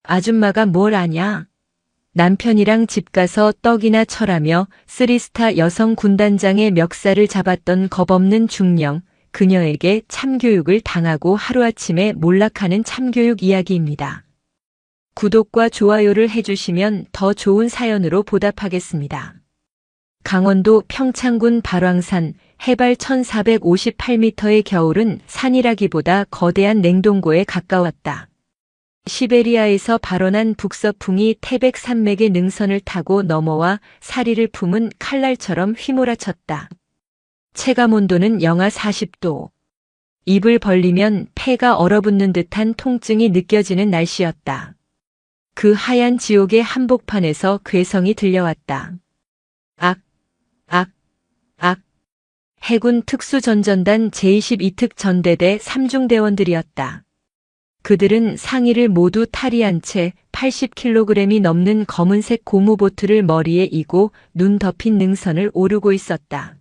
아줌마가 뭘 아냐? 남편이랑 집 가서 떡이나 철하며 3스타 여성 군단장의 멱살을 잡았던 겁없는 중령, 그녀에게 참교육을 당하고 하루아침에 몰락하는 참교육 이야기입니다. 구독과 좋아요를 해주시면 더 좋은 사연으로 보답하겠습니다. 강원도 평창군 발왕산 해발 1458m의 겨울은 산이라기보다 거대한 냉동고에 가까웠다. 시베리아에서 발원한 북서풍이 태백 산맥의 능선을 타고 넘어와 사리를 품은 칼날처럼 휘몰아쳤다. 체감온도는 영하 40도. 입을 벌리면 폐가 얼어붙는 듯한 통증이 느껴지는 날씨였다. 그 하얀 지옥의 한복판에서 괴성이 들려왔다. 악, 악, 악. 해군 특수전전단 제22특 전대대 3중대원들이었다. 그들은 상의를 모두 탈의한 채 80kg이 넘는 검은색 고무보트를 머리에 이고 눈 덮인 능선을 오르고 있었다.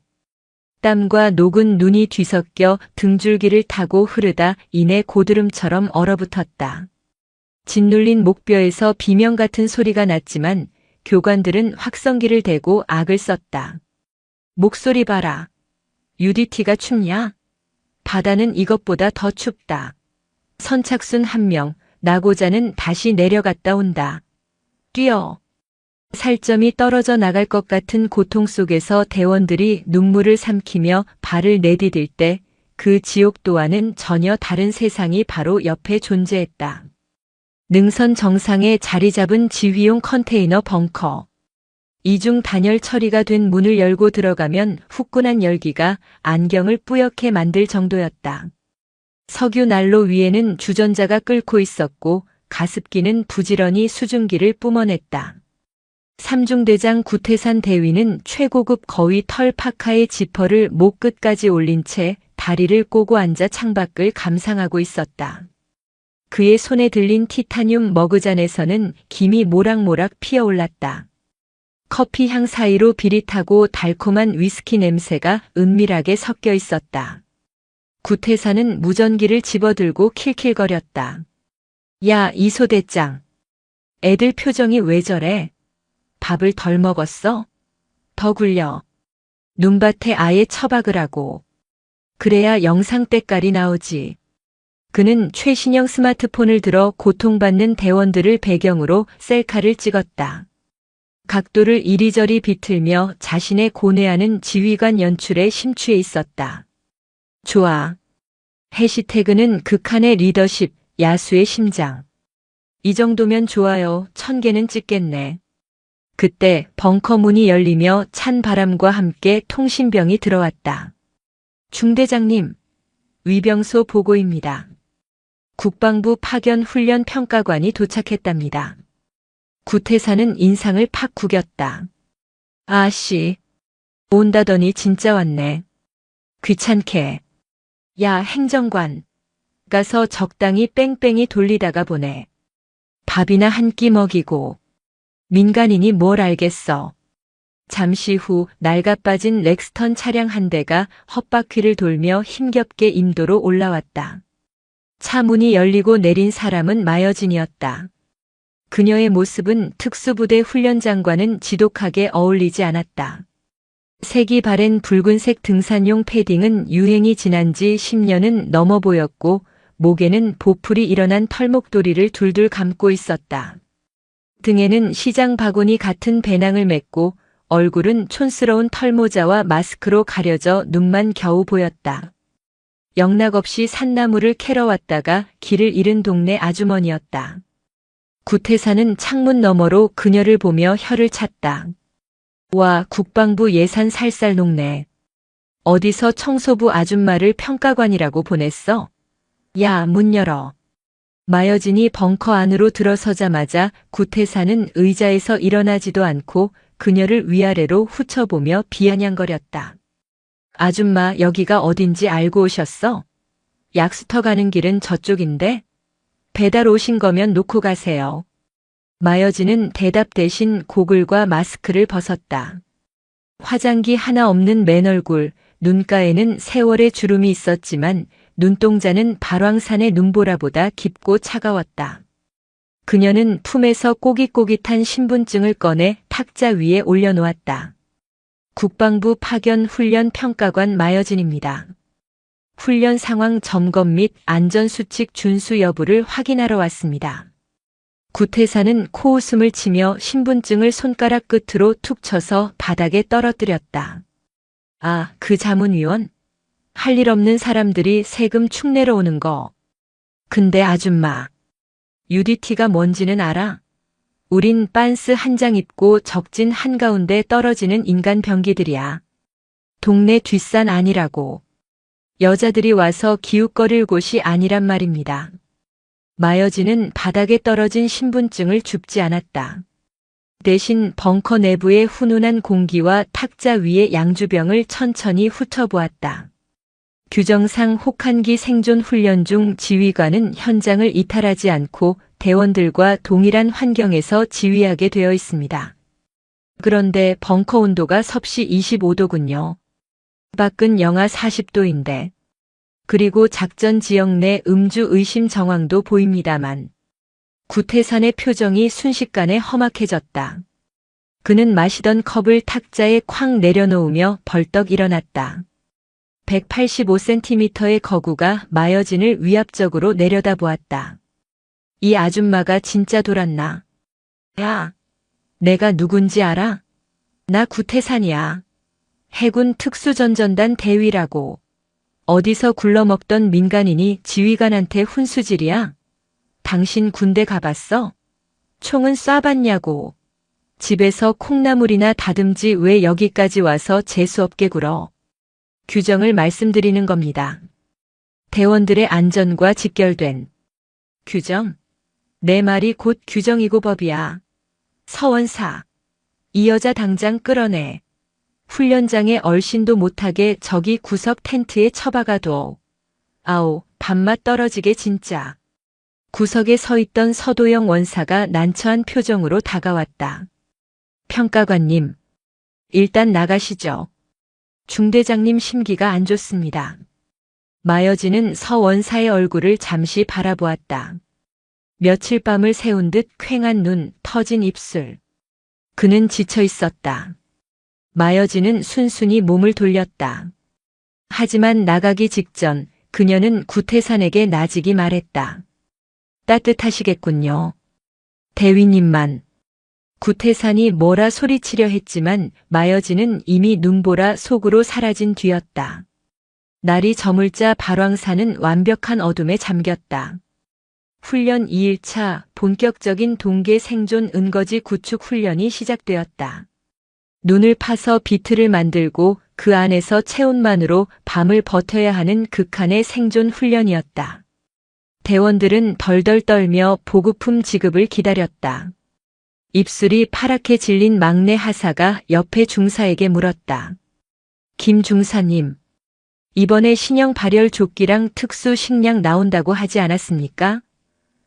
땀과 녹은 눈이 뒤섞여 등줄기를 타고 흐르다 이내 고드름처럼 얼어붙었다. 짓눌린 목뼈에서 비명 같은 소리가 났지만 교관들은 확성기를 대고 악을 썼다. 목소리 봐라. UDT가 춥냐? 바다는 이것보다 더 춥다. 선착순 1명, 나고자는 다시 내려갔다 온다. 뛰어. 살점이 떨어져 나갈 것 같은 고통 속에서 대원들이 눈물을 삼키며 발을 내디딜 때 그 지옥도와는 전혀 다른 세상이 바로 옆에 존재했다. 능선 정상에 자리 잡은 지휘용 컨테이너 벙커. 이중 단열 처리가 된 문을 열고 들어가면 후끈한 열기가 안경을 뿌옇게 만들 정도였다. 석유 난로 위에는 주전자가 끓고 있었고 가습기는 부지런히 수증기를 뿜어냈다. 삼중대장 구태산 대위는 최고급 거위 털 파카의 지퍼를 목 끝까지 올린 채 다리를 꼬고 앉아 창밖을 감상하고 있었다. 그의 손에 들린 티타늄 머그잔에서는 김이 모락모락 피어올랐다. 커피 향 사이로 비릿하고 달콤한 위스키 냄새가 은밀하게 섞여 있었다. 구태사는 무전기를 집어들고 킬킬거렸다. 야, 이소대장. 애들 표정이 왜 저래? 밥을 덜 먹었어? 더 굴려. 눈밭에 아예 처박을 하고. 그래야 영상 때깔이 나오지. 그는 최신형 스마트폰을 들어 고통받는 대원들을 배경으로 셀카를 찍었다. 각도를 이리저리 비틀며 자신의 고뇌하는 지휘관 연출에 심취해 있었다. 좋아. 해시태그는 극한의 리더십, 야수의 심장. 이 정도면 좋아요. 1000개는 찍겠네. 그때 벙커 문이 열리며 찬 바람과 함께 통신병이 들어왔다. 중대장님, 위병소 보고입니다. 국방부 파견 훈련 평가관이 도착했답니다. 구태사는 인상을 팍 구겼다. 아씨, 온다더니 진짜 왔네. 귀찮게. 야, 행정관. 가서 적당히 뺑뺑이 돌리다가 보내. 밥이나 한 끼 먹이고. 민간인이 뭘 알겠어. 잠시 후 낡아빠진 렉스턴 차량 한 대가 헛바퀴를 돌며 힘겹게 임도로 올라왔다. 차 문이 열리고 내린 사람은 마여진이었다. 그녀의 모습은 특수부대 훈련장과는 지독하게 어울리지 않았다. 색이 바랜 붉은색 등산용 패딩은 유행이 지난 지 10년은 넘어 보였고 목에는 보풀이 일어난 털목도리를 둘둘 감고 있었다. 등에는 시장 바구니 같은 배낭을 메고 얼굴은 촌스러운 털모자와 마스크로 가려져 눈만 겨우 보였다. 영락없이 산나물을 캐러 왔다가 길을 잃은 동네 아주머니였다. 구태사는 창문 너머로 그녀를 보며 혀를 찼다. 와, 국방부 예산 살살 녹네. 어디서 청소부 아줌마를 평가관이라고 보냈어? 야, 문 열어. 마여진이 벙커 안으로 들어서자마자 구태사는 의자에서 일어나지도 않고 그녀를 위아래로 훑어보며 비아냥거렸다. 아줌마, 여기가 어딘지 알고 오셨어? 약수터 가는 길은 저쪽인데? 배달 오신 거면 놓고 가세요. 마여진은 대답 대신 고글과 마스크를 벗었다. 화장기 하나 없는 맨얼굴, 눈가에는 세월의 주름이 있었지만 눈동자는 발왕산의 눈보라보다 깊고 차가웠다. 그녀는 품에서 꼬깃꼬깃한 신분증을 꺼내 탁자 위에 올려놓았다. 국방부 파견 훈련 평가관 마여진입니다. 훈련 상황 점검 및 안전수칙 준수 여부를 확인하러 왔습니다. 구태사는 코웃음을 치며 신분증을 손가락 끝으로 툭 쳐서 바닥에 떨어뜨렸다. 아, 그 자문위원? 할 일 없는 사람들이 세금 축 내러 오는 거. 근데 아줌마, UDT가 뭔지는 알아? 우린 빤스 한 장 입고 적진 한가운데 떨어지는 인간 병기들이야. 동네 뒷산 아니라고. 여자들이 와서 기웃거릴 곳이 아니란 말입니다. 마여진은 바닥에 떨어진 신분증을 줍지 않았다. 대신 벙커 내부의 훈훈한 공기와 탁자 위의 양주병을 천천히 훑어보았다. 규정상 혹한기 생존 훈련 중 지휘관은 현장을 이탈하지 않고 대원들과 동일한 환경에서 지휘하게 되어 있습니다. 그런데 벙커 온도가 섭씨 25도군요. 밖은 영하 40도인데. 그리고 작전 지역 내 음주 의심 정황도 보입니다만. 구태산의 표정이 순식간에 험악해졌다. 그는 마시던 컵을 탁자에 쾅 내려놓으며 벌떡 일어났다. 185cm의 거구가 마여진을 위압적으로 내려다보았다. 이 아줌마가 진짜 돌았나? 야, 내가 누군지 알아? 나 구태산이야. 해군 특수전전단 대위라고. 어디서 굴러먹던 민간인이 지휘관한테 훈수질이야? 당신 군대 가봤어? 총은 쏴봤냐고. 집에서 콩나물이나 다듬지 왜 여기까지 와서 재수없게 굴어. 규정을 말씀드리는 겁니다. 대원들의 안전과 직결된 규정? 내 말이 곧 규정이고 법이야. 서원사. 이 여자 당장 끌어내. 훈련장에 얼씬도 못하게 저기 구석 텐트에 처박아둬. 아오, 밥맛 떨어지게 진짜. 구석에 서 있던 서도영 원사가 난처한 표정으로 다가왔다. 평가관님, 일단 나가시죠. 중대장님 심기가 안 좋습니다. 마여진은 서 원사의 얼굴을 잠시 바라보았다. 며칠 밤을 새운 듯 퀭한 눈, 터진 입술. 그는 지쳐 있었다. 마여진은 순순히 몸을 돌렸다. 하지만 나가기 직전 그녀는 구태산에게 나직이 말했다. 따뜻하시겠군요. 대위님만. 구태산이 뭐라 소리치려 했지만 마여진은 이미 눈보라 속으로 사라진 뒤였다. 날이 저물자 발왕산은 완벽한 어둠에 잠겼다. 훈련 2일차 본격적인 동계 생존 은거지 구축 훈련이 시작되었다. 눈을 파서 비트를 만들고 그 안에서 체온만으로 밤을 버텨야 하는 극한의 생존 훈련이었다. 대원들은 덜덜 떨며 보급품 지급을 기다렸다. 입술이 파랗게 질린 막내 하사가 옆에 중사에게 물었다. 김 중사님, 이번에 신형 발열 조끼랑 특수 식량 나온다고 하지 않았습니까?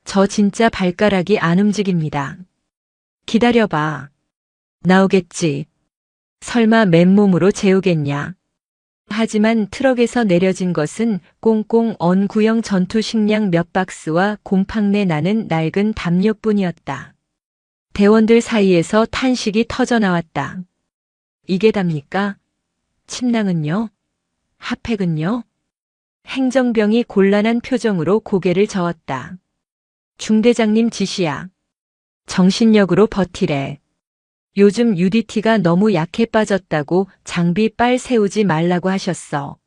저 진짜 발가락이 안 움직입니다. 기다려봐. 나오겠지. 설마 맨몸으로 재우겠냐. 하지만 트럭에서 내려진 것은 꽁꽁 언 구형 전투 식량 몇 박스와 곰팡내 나는 낡은 담요뿐이었다. 대원들 사이에서 탄식이 터져나왔다. 이게 답니까? 침낭은요? 핫팩은요? 행정병이 곤란한 표정으로 고개를 저었다. 중대장님 지시야. 정신력으로 버티래. 요즘 UDT가 너무 약해 빠졌다고 장비 빨 세우지 말라고 하셨어.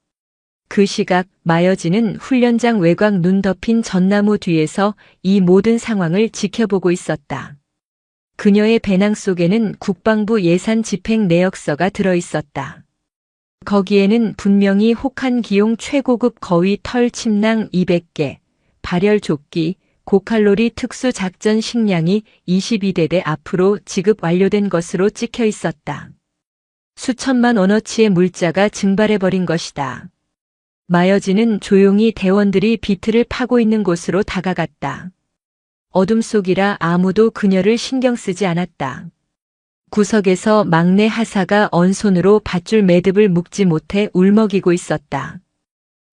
그 시각 마여진은 훈련장 외곽 눈 덮인 전나무 뒤에서 이 모든 상황을 지켜보고 있었다. 그녀의 배낭 속에는 국방부 예산 집행 내역서가 들어있었다. 거기에는 분명히 혹한기용 최고급 거위 털 침낭 200개, 발열 조끼, 고칼로리 특수 작전 식량이 22대대 앞으로 지급 완료된 것으로 찍혀 있었다. 수천만 원어치의 물자가 증발해버린 것이다. 마여진은 조용히 대원들이 비트를 파고 있는 곳으로 다가갔다. 어둠 속이라 아무도 그녀를 신경 쓰지 않았다. 구석에서 막내 하사가 언손으로 밧줄 매듭을 묶지 못해 울먹이고 있었다.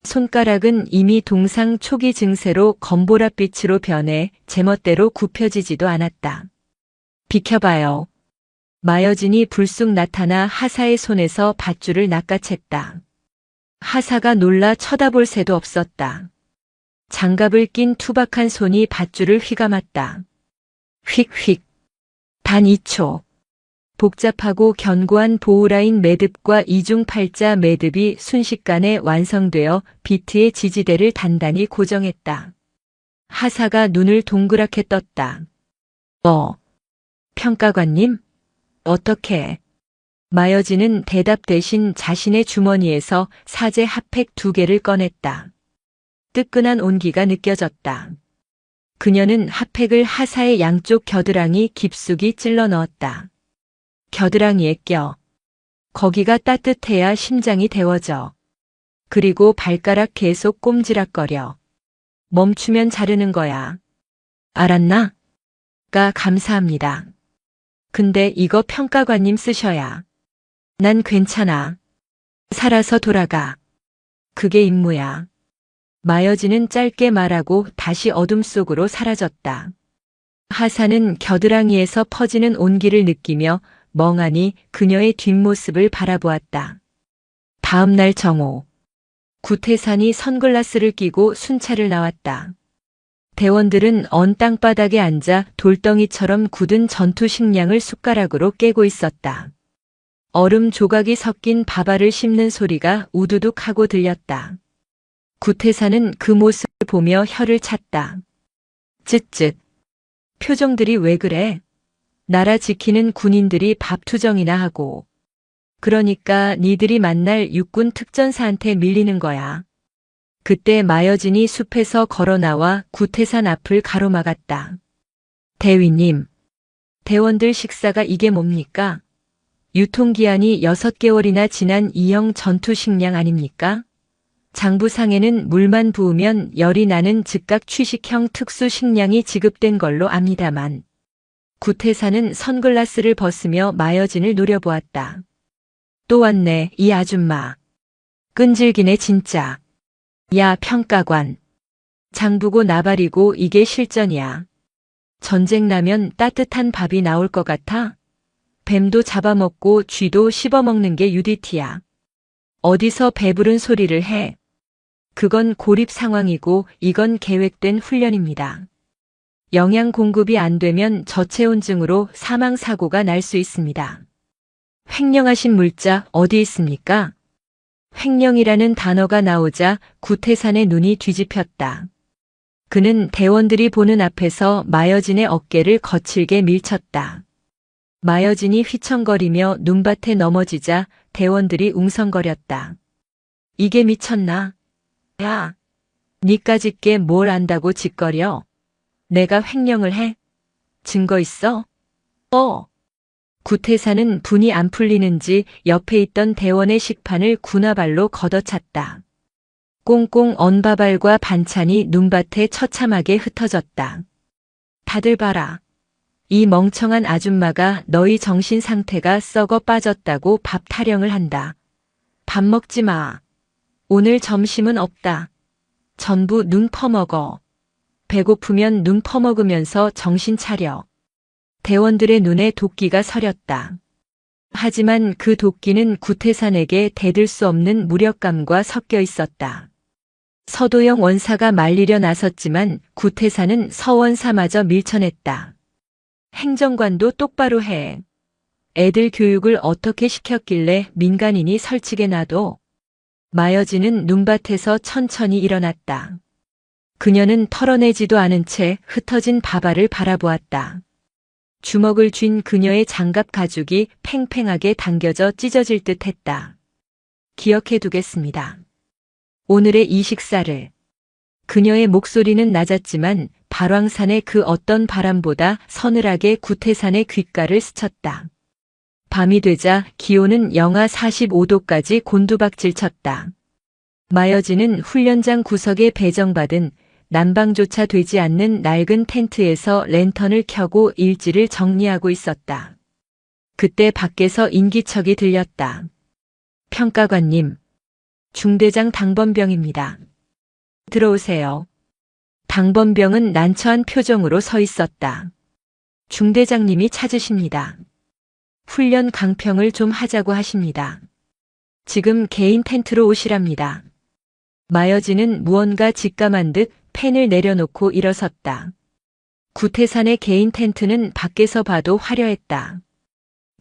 손가락은 이미 동상 초기 증세로 검보랏빛으로 변해 제멋대로 굽혀지지도 않았다. 비켜봐요. 마여진이 불쑥 나타나 하사의 손에서 밧줄을 낚아챘다. 하사가 놀라 쳐다볼 새도 없었다. 장갑을 낀 투박한 손이 밧줄을 휘감았다. 휙휙. 단 2초. 복잡하고 견고한 보호라인 매듭과 이중팔자 매듭이 순식간에 완성되어 비트의 지지대를 단단히 고정했다. 하사가 눈을 동그랗게 떴다. 평가관님? 어떻게? 마여진은 대답 대신 자신의 주머니에서 사제 핫팩 2개를 꺼냈다. 뜨끈한 온기가 느껴졌다. 그녀는 핫팩을 하사의 양쪽 겨드랑이 깊숙이 찔러 넣었다. 겨드랑이에 껴. 거기가 따뜻해야 심장이 데워져. 그리고 발가락 계속 꼼지락거려. 멈추면 자르는 거야. 알았나? 감사합니다. 근데 이거 평가관님 쓰셔야. 난 괜찮아. 살아서 돌아가. 그게 임무야. 마여진은 짧게 말하고 다시 어둠 속으로 사라졌다. 하사는 겨드랑이에서 퍼지는 온기를 느끼며 멍하니 그녀의 뒷모습을 바라보았다. 다음 날 정오. 구태산이 선글라스를 끼고 순찰을 나왔다. 대원들은 언 땅바닥에 앉아 돌덩이처럼 굳은 전투 식량을 숟가락으로 깨고 있었다. 얼음 조각이 섞인 밥알을 씹는 소리가 우두둑 하고 들렸다. 구태산은 그 모습을 보며 혀를 찼다. 쯧쯧. 표정들이 왜 그래? 나라 지키는 군인들이 밥투정이나 하고. 그러니까 니들이 만날 육군 특전사한테 밀리는 거야. 그때 마여진이 숲에서 걸어 나와 구태산 앞을 가로막았다. 대위님, 대원들 식사가 이게 뭡니까? 유통기한이 6개월이나 지난 E형 전투 식량 아닙니까? 장부상에는 물만 부으면 열이 나는 즉각 취식형 특수 식량이 지급된 걸로 압니다만. 구태산은 선글라스를 벗으며 마여진을 노려보았다. 또 왔네, 이 아줌마. 끈질기네 진짜. 야, 평가관. 장부고 나발이고 이게 실전이야. 전쟁 나면 따뜻한 밥이 나올 것 같아? 뱀도 잡아먹고 쥐도 씹어먹는 게 UDT야. 어디서 배부른 소리를 해. 그건 고립 상황이고 이건 계획된 훈련입니다. 영양 공급이 안 되면 저체온증으로 사망사고가 날 수 있습니다. 횡령하신 물자 어디 있습니까? 횡령이라는 단어가 나오자 구태산의 눈이 뒤집혔다. 그는 대원들이 보는 앞에서 마여진의 어깨를 거칠게 밀쳤다. 마여진이 휘청거리며 눈밭에 넘어지자 대원들이 웅성거렸다. 이게 미쳤나? 야, 니까짓 게 뭘 안다고 짓거려? 내가 횡령을 해? 증거 있어? 구태산은 분이 안 풀리는지 옆에 있던 대원의 식판을 군화발로 걷어찼다. 꽁꽁 언 밥알과 반찬이 눈밭에 처참하게 흩어졌다. 다들 봐라. 이 멍청한 아줌마가 너희 정신 상태가 썩어 빠졌다고 밥 타령을 한다. 밥 먹지 마. 오늘 점심은 없다. 전부 눈 퍼먹어. 배고프면 눈 퍼먹으면서 정신 차려. 대원들의 눈에 도끼가 서렸다. 하지만 그 도끼는 구태산에게 대들 수 없는 무력감과 섞여 있었다. 서도영 원사가 말리려 나섰지만 구태산은 서원사마저 밀쳐냈다. 행정관도 똑바로 해. 애들 교육을 어떻게 시켰길래 민간인이 설치게 놔둬. 마여진은 눈밭에서 천천히 일어났다. 그녀는 털어내지도 않은 채 흩어진 밥알을 바라보았다. 주먹을 쥔 그녀의 장갑 가죽이 팽팽하게 당겨져 찢어질 듯 했다. 기억해두겠습니다. 오늘의 이 식사를. 그녀의 목소리는 낮았지만 발왕산의 그 어떤 바람보다 서늘하게 구태산의 귓가를 스쳤다. 밤이 되자 기온은 영하 45도까지 곤두박질 쳤다. 마여진은 훈련장 구석에 배정받은 난방조차 되지 않는 낡은 텐트에서 랜턴을 켜고 일지를 정리하고 있었다. 그때 밖에서 인기척이 들렸다. 평가관님, 중대장 당번병입니다. 들어오세요. 당번병은 난처한 표정으로 서 있었다. 중대장님이 찾으십니다. 훈련 강평을 좀 하자고 하십니다. 지금 개인 텐트로 오시랍니다. 마여진은 무언가 직감한 듯 펜을 내려놓고 일어섰다. 구태산의 개인 텐트는 밖에서 봐도 화려했다.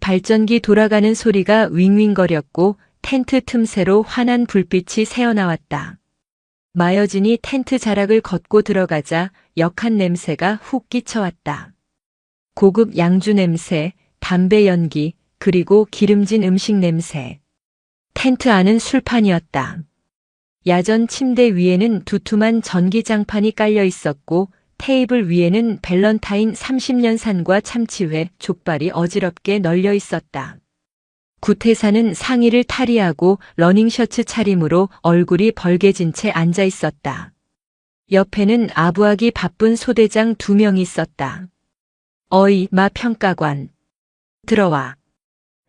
발전기 돌아가는 소리가 윙윙거렸고 텐트 틈새로 환한 불빛이 새어나왔다. 마여진이 텐트 자락을 걷고 들어가자 역한 냄새가 훅 끼쳐왔다. 고급 양주 냄새, 담배 연기, 그리고 기름진 음식 냄새. 텐트 안은 술판이었다. 야전 침대 위에는 두툼한 전기장판이 깔려 있었고 테이블 위에는 밸런타인 30년산과 참치회, 족발이 어지럽게 널려 있었다. 구태사는 상의를 탈의하고 러닝셔츠 차림으로 얼굴이 벌개진 채 앉아 있었다. 옆에는 아부하기 바쁜 소대장 2명이 있었다. 어이, 마 평가관. 들어와.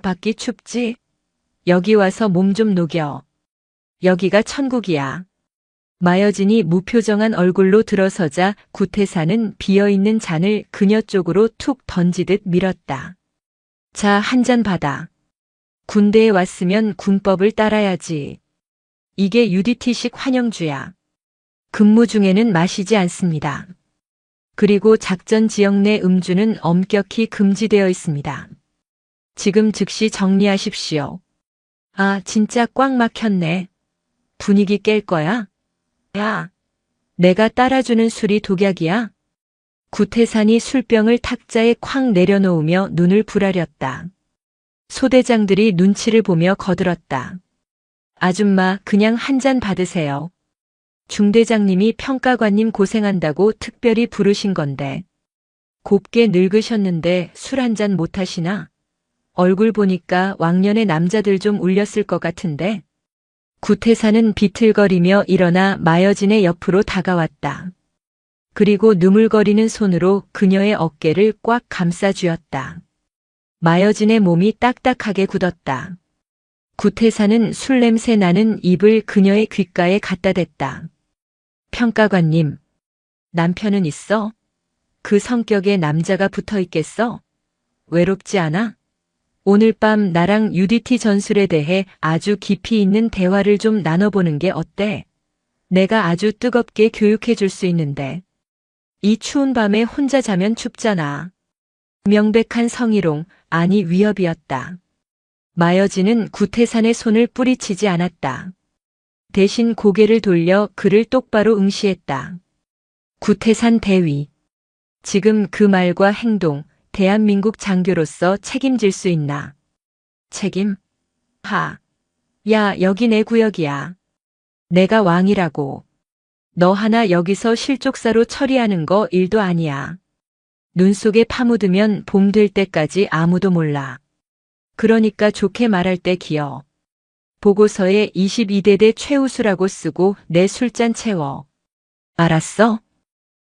밖이 춥지? 여기 와서 몸 좀 녹여. 여기가 천국이야. 마여진이 무표정한 얼굴로 들어서자 구태사는 비어있는 잔을 그녀 쪽으로 툭 던지듯 밀었다. 자, 한 잔 받아. 군대에 왔으면 군법을 따라야지. 이게 UDT식 환영주야. 근무 중에는 마시지 않습니다. 그리고 작전 지역 내 음주는 엄격히 금지되어 있습니다. 지금 즉시 정리하십시오. 아, 진짜 꽉 막혔네. 분위기 깰 거야? 야, 내가 따라주는 술이 독약이야? 구태산이 술병을 탁자에 쾅 내려놓으며 눈을 부라렸다. 소대장들이 눈치를 보며 거들었다. 아줌마, 그냥 한 잔 받으세요. 중대장님이 평가관님 고생한다고 특별히 부르신 건데. 곱게 늙으셨는데 술 한 잔 못 하시나? 얼굴 보니까 왕년의 남자들 좀 울렸을 것 같은데. 구태사는 비틀거리며 일어나 마여진의 옆으로 다가왔다. 그리고 누물거리는 손으로 그녀의 어깨를 꽉 감싸쥐었다. 마여진의 몸이 딱딱하게 굳었다. 구태사는 술 냄새 나는 입을 그녀의 귓가에 갖다 댔다. 평가관님, 남편은 있어? 그 성격에 남자가 붙어 있겠어? 외롭지 않아? 오늘 밤 나랑 UDT 전술에 대해 아주 깊이 있는 대화를 좀 나눠보는 게 어때? 내가 아주 뜨겁게 교육해 줄 수 있는데. 이 추운 밤에 혼자 자면 춥잖아. 명백한 성희롱, 아니 위협이었다. 마여진은 구태산의 손을 뿌리치지 않았다. 대신 고개를 돌려 그를 똑바로 응시했다. 구태산 대위. 지금 그 말과 행동, 대한민국 장교로서 책임질 수 있나? 책임? 야, 여기 내 구역이야. 내가 왕이라고. 너 하나 여기서 실족사로 처리하는 거 일도 아니야. 눈 속에 파묻으면 봄 될 때까지 아무도 몰라. 그러니까 좋게 말할 때 기어. 보고서에 22대대 최우수라고 쓰고 내 술잔 채워. 알았어?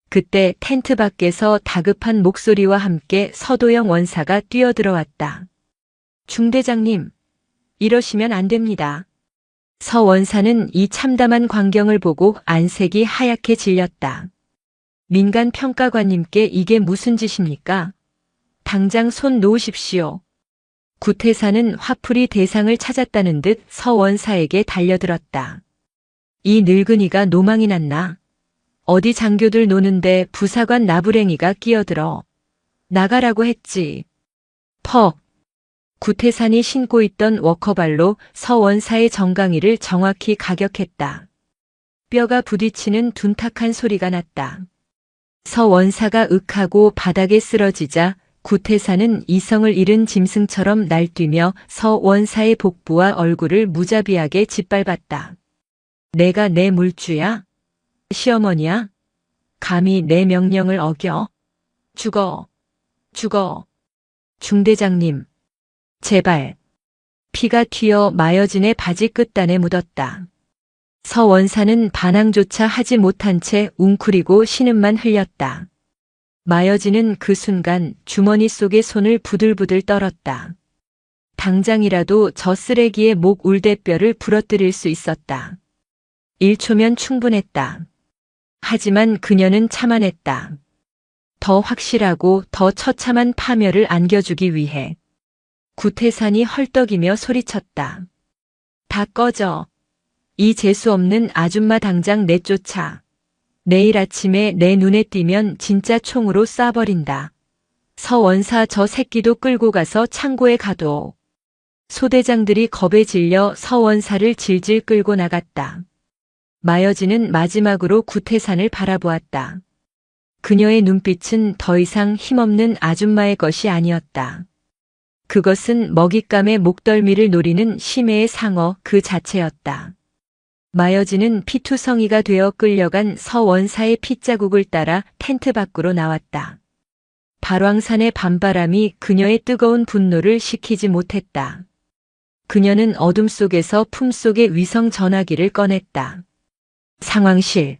그때 텐트 밖에서 다급한 목소리와 함께 서도영 원사가 뛰어들어왔다. 중대장님, 이러시면 안 됩니다. 서 원사는 이 참담한 광경을 보고 안색이 하얗게 질렸다. 민간 평가관님께 이게 무슨 짓입니까? 당장 손 놓으십시오. 구태사는 화풀이 대상을 찾았다는 듯 서 원사에게 달려들었다. 이 늙은이가 노망이 났나? 어디 장교들 노는데 부사관 나부랭이가 끼어들어. 나가라고 했지. 퍽. 구태산이 신고 있던 워커발로 서 원사의 정강이를 정확히 가격했다. 뼈가 부딪히는 둔탁한 소리가 났다. 서 원사가 윽하고 바닥에 쓰러지자 구태산은 이성을 잃은 짐승처럼 날뛰며 서 원사의 복부와 얼굴을 무자비하게 짓밟았다. 내가 내 물주야? 시어머니야? 감히 내 명령을 어겨? 죽어. 죽어. 중대장님. 제발. 피가 튀어 마여진의 바지 끝단에 묻었다. 서 원사는 반항조차 하지 못한 채 웅크리고 신음만 흘렸다. 마여진은 그 순간 주머니 속에 손을 부들부들 떨었다. 당장이라도 저 쓰레기의 목 울대뼈를 부러뜨릴 수 있었다. 1초면 충분했다. 하지만 그녀는 참아냈다. 더 확실하고 더 처참한 파멸을 안겨주기 위해. 구태산이 헐떡이며 소리쳤다. 다 꺼져. 이 재수 없는 아줌마 당장 내쫓아. 내일 아침에 내 눈에 띄면 진짜 총으로 쏴버린다. 서 원사 저 새끼도 끌고 가서 창고에 가둬. 소대장들이 겁에 질려 서 원사를 질질 끌고 나갔다. 마여진은 마지막으로 구태산을 바라보았다. 그녀의 눈빛은 더 이상 힘없는 아줌마의 것이 아니었다. 그것은 먹잇감의 목덜미를 노리는 심해의 상어 그 자체였다. 마여진은 피투성이가 되어 끌려간 서 원사의 핏자국을 따라 텐트 밖으로 나왔다. 발왕산의 밤바람이 그녀의 뜨거운 분노를 식히지 못했다. 그녀는 어둠 속에서 품속에 위성 전화기를 꺼냈다. 상황실.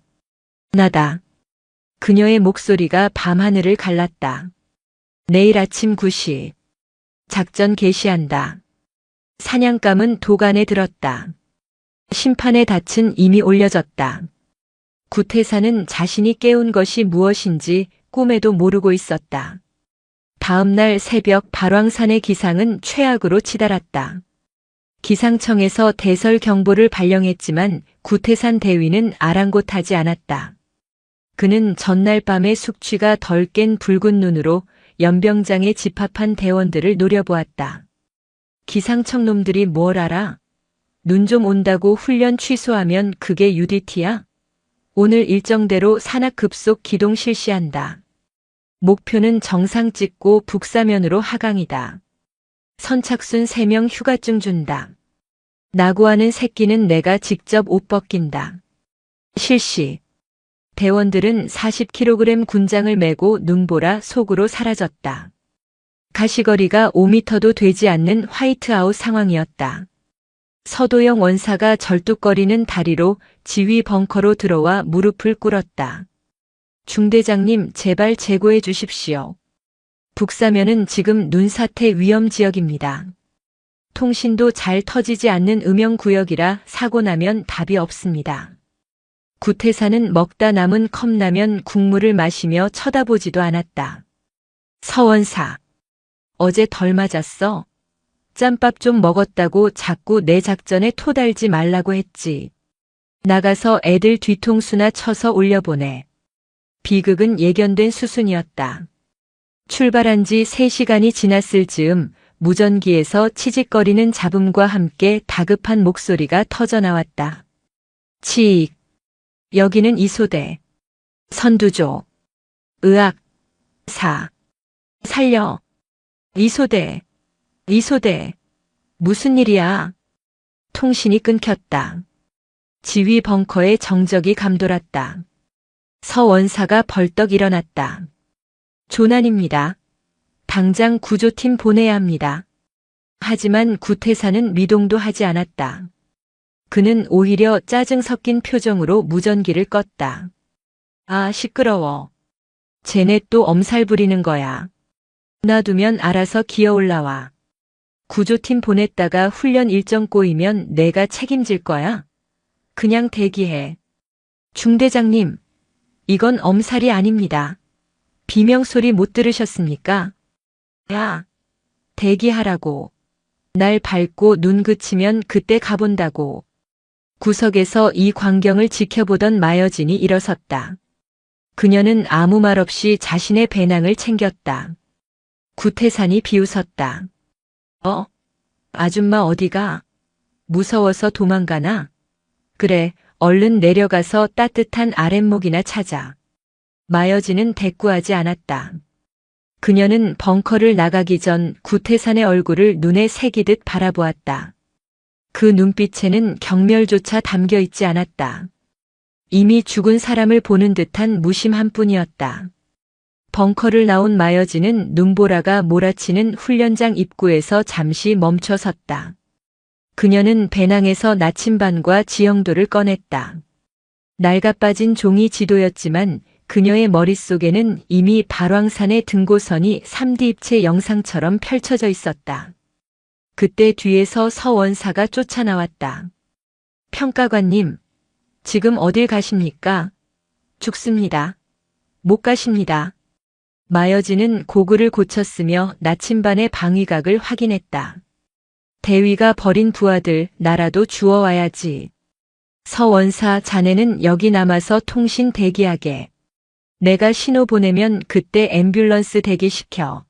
나다. 그녀의 목소리가 밤하늘을 갈랐다. 내일 아침 9시. 작전 개시한다. 사냥감은 도간에 들었다. 심판의 닻은 이미 올려졌다. 구태사는 자신이 깨운 것이 무엇인지 꿈에도 모르고 있었다. 다음 날 새벽 발왕산의 기상은 최악으로 치달았다. 기상청에서 대설 경보를 발령했지만 구태산 대위는 아랑곳하지 않았다. 그는 전날 밤의 숙취가 덜 깬 붉은 눈으로 연병장에 집합한 대원들을 노려보았다. 기상청 놈들이 뭘 알아? 눈 좀 온다고 훈련 취소하면 그게 UDT야? 오늘 일정대로 산악 급속 기동 실시한다. 목표는 정상 찍고 북사면으로 하강이다. 선착순 3명 휴가증 준다. 나고하는 새끼는 내가 직접 옷 벗긴다. 실시. 대원들은 40kg 군장을 메고 눈보라 속으로 사라졌다. 가시거리가 5m도 되지 않는 화이트아웃 상황이었다. 서도영 원사가 절뚝거리는 다리로 지휘 벙커로 들어와 무릎을 꿇었다. 중대장님 제발 제고해 주십시오. 북사면은 지금 눈사태 위험 지역입니다. 통신도 잘 터지지 않는 음영구역이라 사고 나면 답이 없습니다. 구태사는 먹다 남은 컵라면 국물을 마시며 쳐다보지도 않았다. 서원사. 어제 덜 맞았어? 짬밥 좀 먹었다고 자꾸 내 작전에 토달지 말라고 했지. 나가서 애들 뒤통수나 쳐서 올려보내. 비극은 예견된 수순이었다. 출발한 지 3시간이 지났을 즈음 무전기에서 치직거리는 잡음과 함께 다급한 목소리가 터져나왔다. 치익. 여기는 이소대. 선두조. 의학. 사. 살려. 이소대. 이소대. 무슨 일이야? 통신이 끊겼다. 지휘 벙커에 정적이 감돌았다. 서 원사가 벌떡 일어났다. 조난입니다. 당장 구조팀 보내야 합니다. 하지만 구태사는 미동도 하지 않았다. 그는 오히려 짜증 섞인 표정으로 무전기를 껐다. 아, 시끄러워. 쟤네 또 엄살 부리는 거야. 놔두면 알아서 기어 올라와. 구조팀 보냈다가 훈련 일정 꼬이면 내가 책임질 거야. 그냥 대기해. 중대장님, 이건 엄살이 아닙니다. 비명소리 못 들으셨습니까? 야, 대기하라고. 날 밟고 눈 그치면 그때 가본다고. 구석에서 이 광경을 지켜보던 마여진이 일어섰다. 그녀는 아무 말 없이 자신의 배낭을 챙겼다. 구태산이 비웃었다. 아줌마 어디가? 무서워서 도망가나? 그래, 얼른 내려가서 따뜻한 아랫목이나 찾아. 마여진은 대꾸하지 않았다. 그녀는 벙커를 나가기 전 구태산의 얼굴을 눈에 새기듯 바라보았다. 그 눈빛에는 경멸조차 담겨 있지 않았다. 이미 죽은 사람을 보는 듯한 무심한 뿐이었다. 벙커를 나온 마여진은 눈보라가 몰아치는 훈련장 입구에서 잠시 멈춰 섰다. 그녀는 배낭에서 나침반과 지형도를 꺼냈다. 낡아빠진 종이 지도였지만 그녀의 머릿속에는 이미 발왕산의 등고선이 3D 입체 영상처럼 펼쳐져 있었다. 그때 뒤에서 서원사가 쫓아나왔다. 평가관님, 지금 어딜 가십니까? 죽습니다. 못 가십니다. 마여진은 고글을 고쳤으며 나침반의 방위각을 확인했다. 대위가 버린 부하들 나라도 주워와야지. 서원사, 자네는 여기 남아서 통신 대기하게. 내가 신호 보내면 그때 앰뷸런스 대기시켜.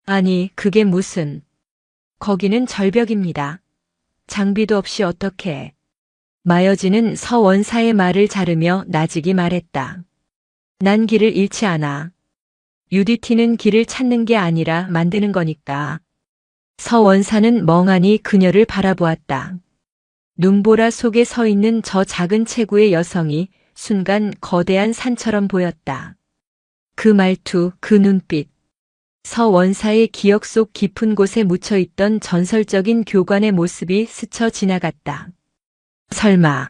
아니, 그게 무슨. 거기는 절벽입니다. 장비도 없이 어떻게. 마여진은 서원사의 말을 자르며 나직이 말했다. 난 길을 잃지 않아. UDT는 길을 찾는 게 아니라 만드는 거니까. 서원사는 멍하니 그녀를 바라보았다. 눈보라 속에 서 있는 저 작은 체구의 여성이 순간 거대한 산처럼 보였다. 그 말투, 그 눈빛. 서원사의 기억 속 깊은 곳에 묻혀있던 전설적인 교관의 모습이 스쳐 지나갔다. 설마.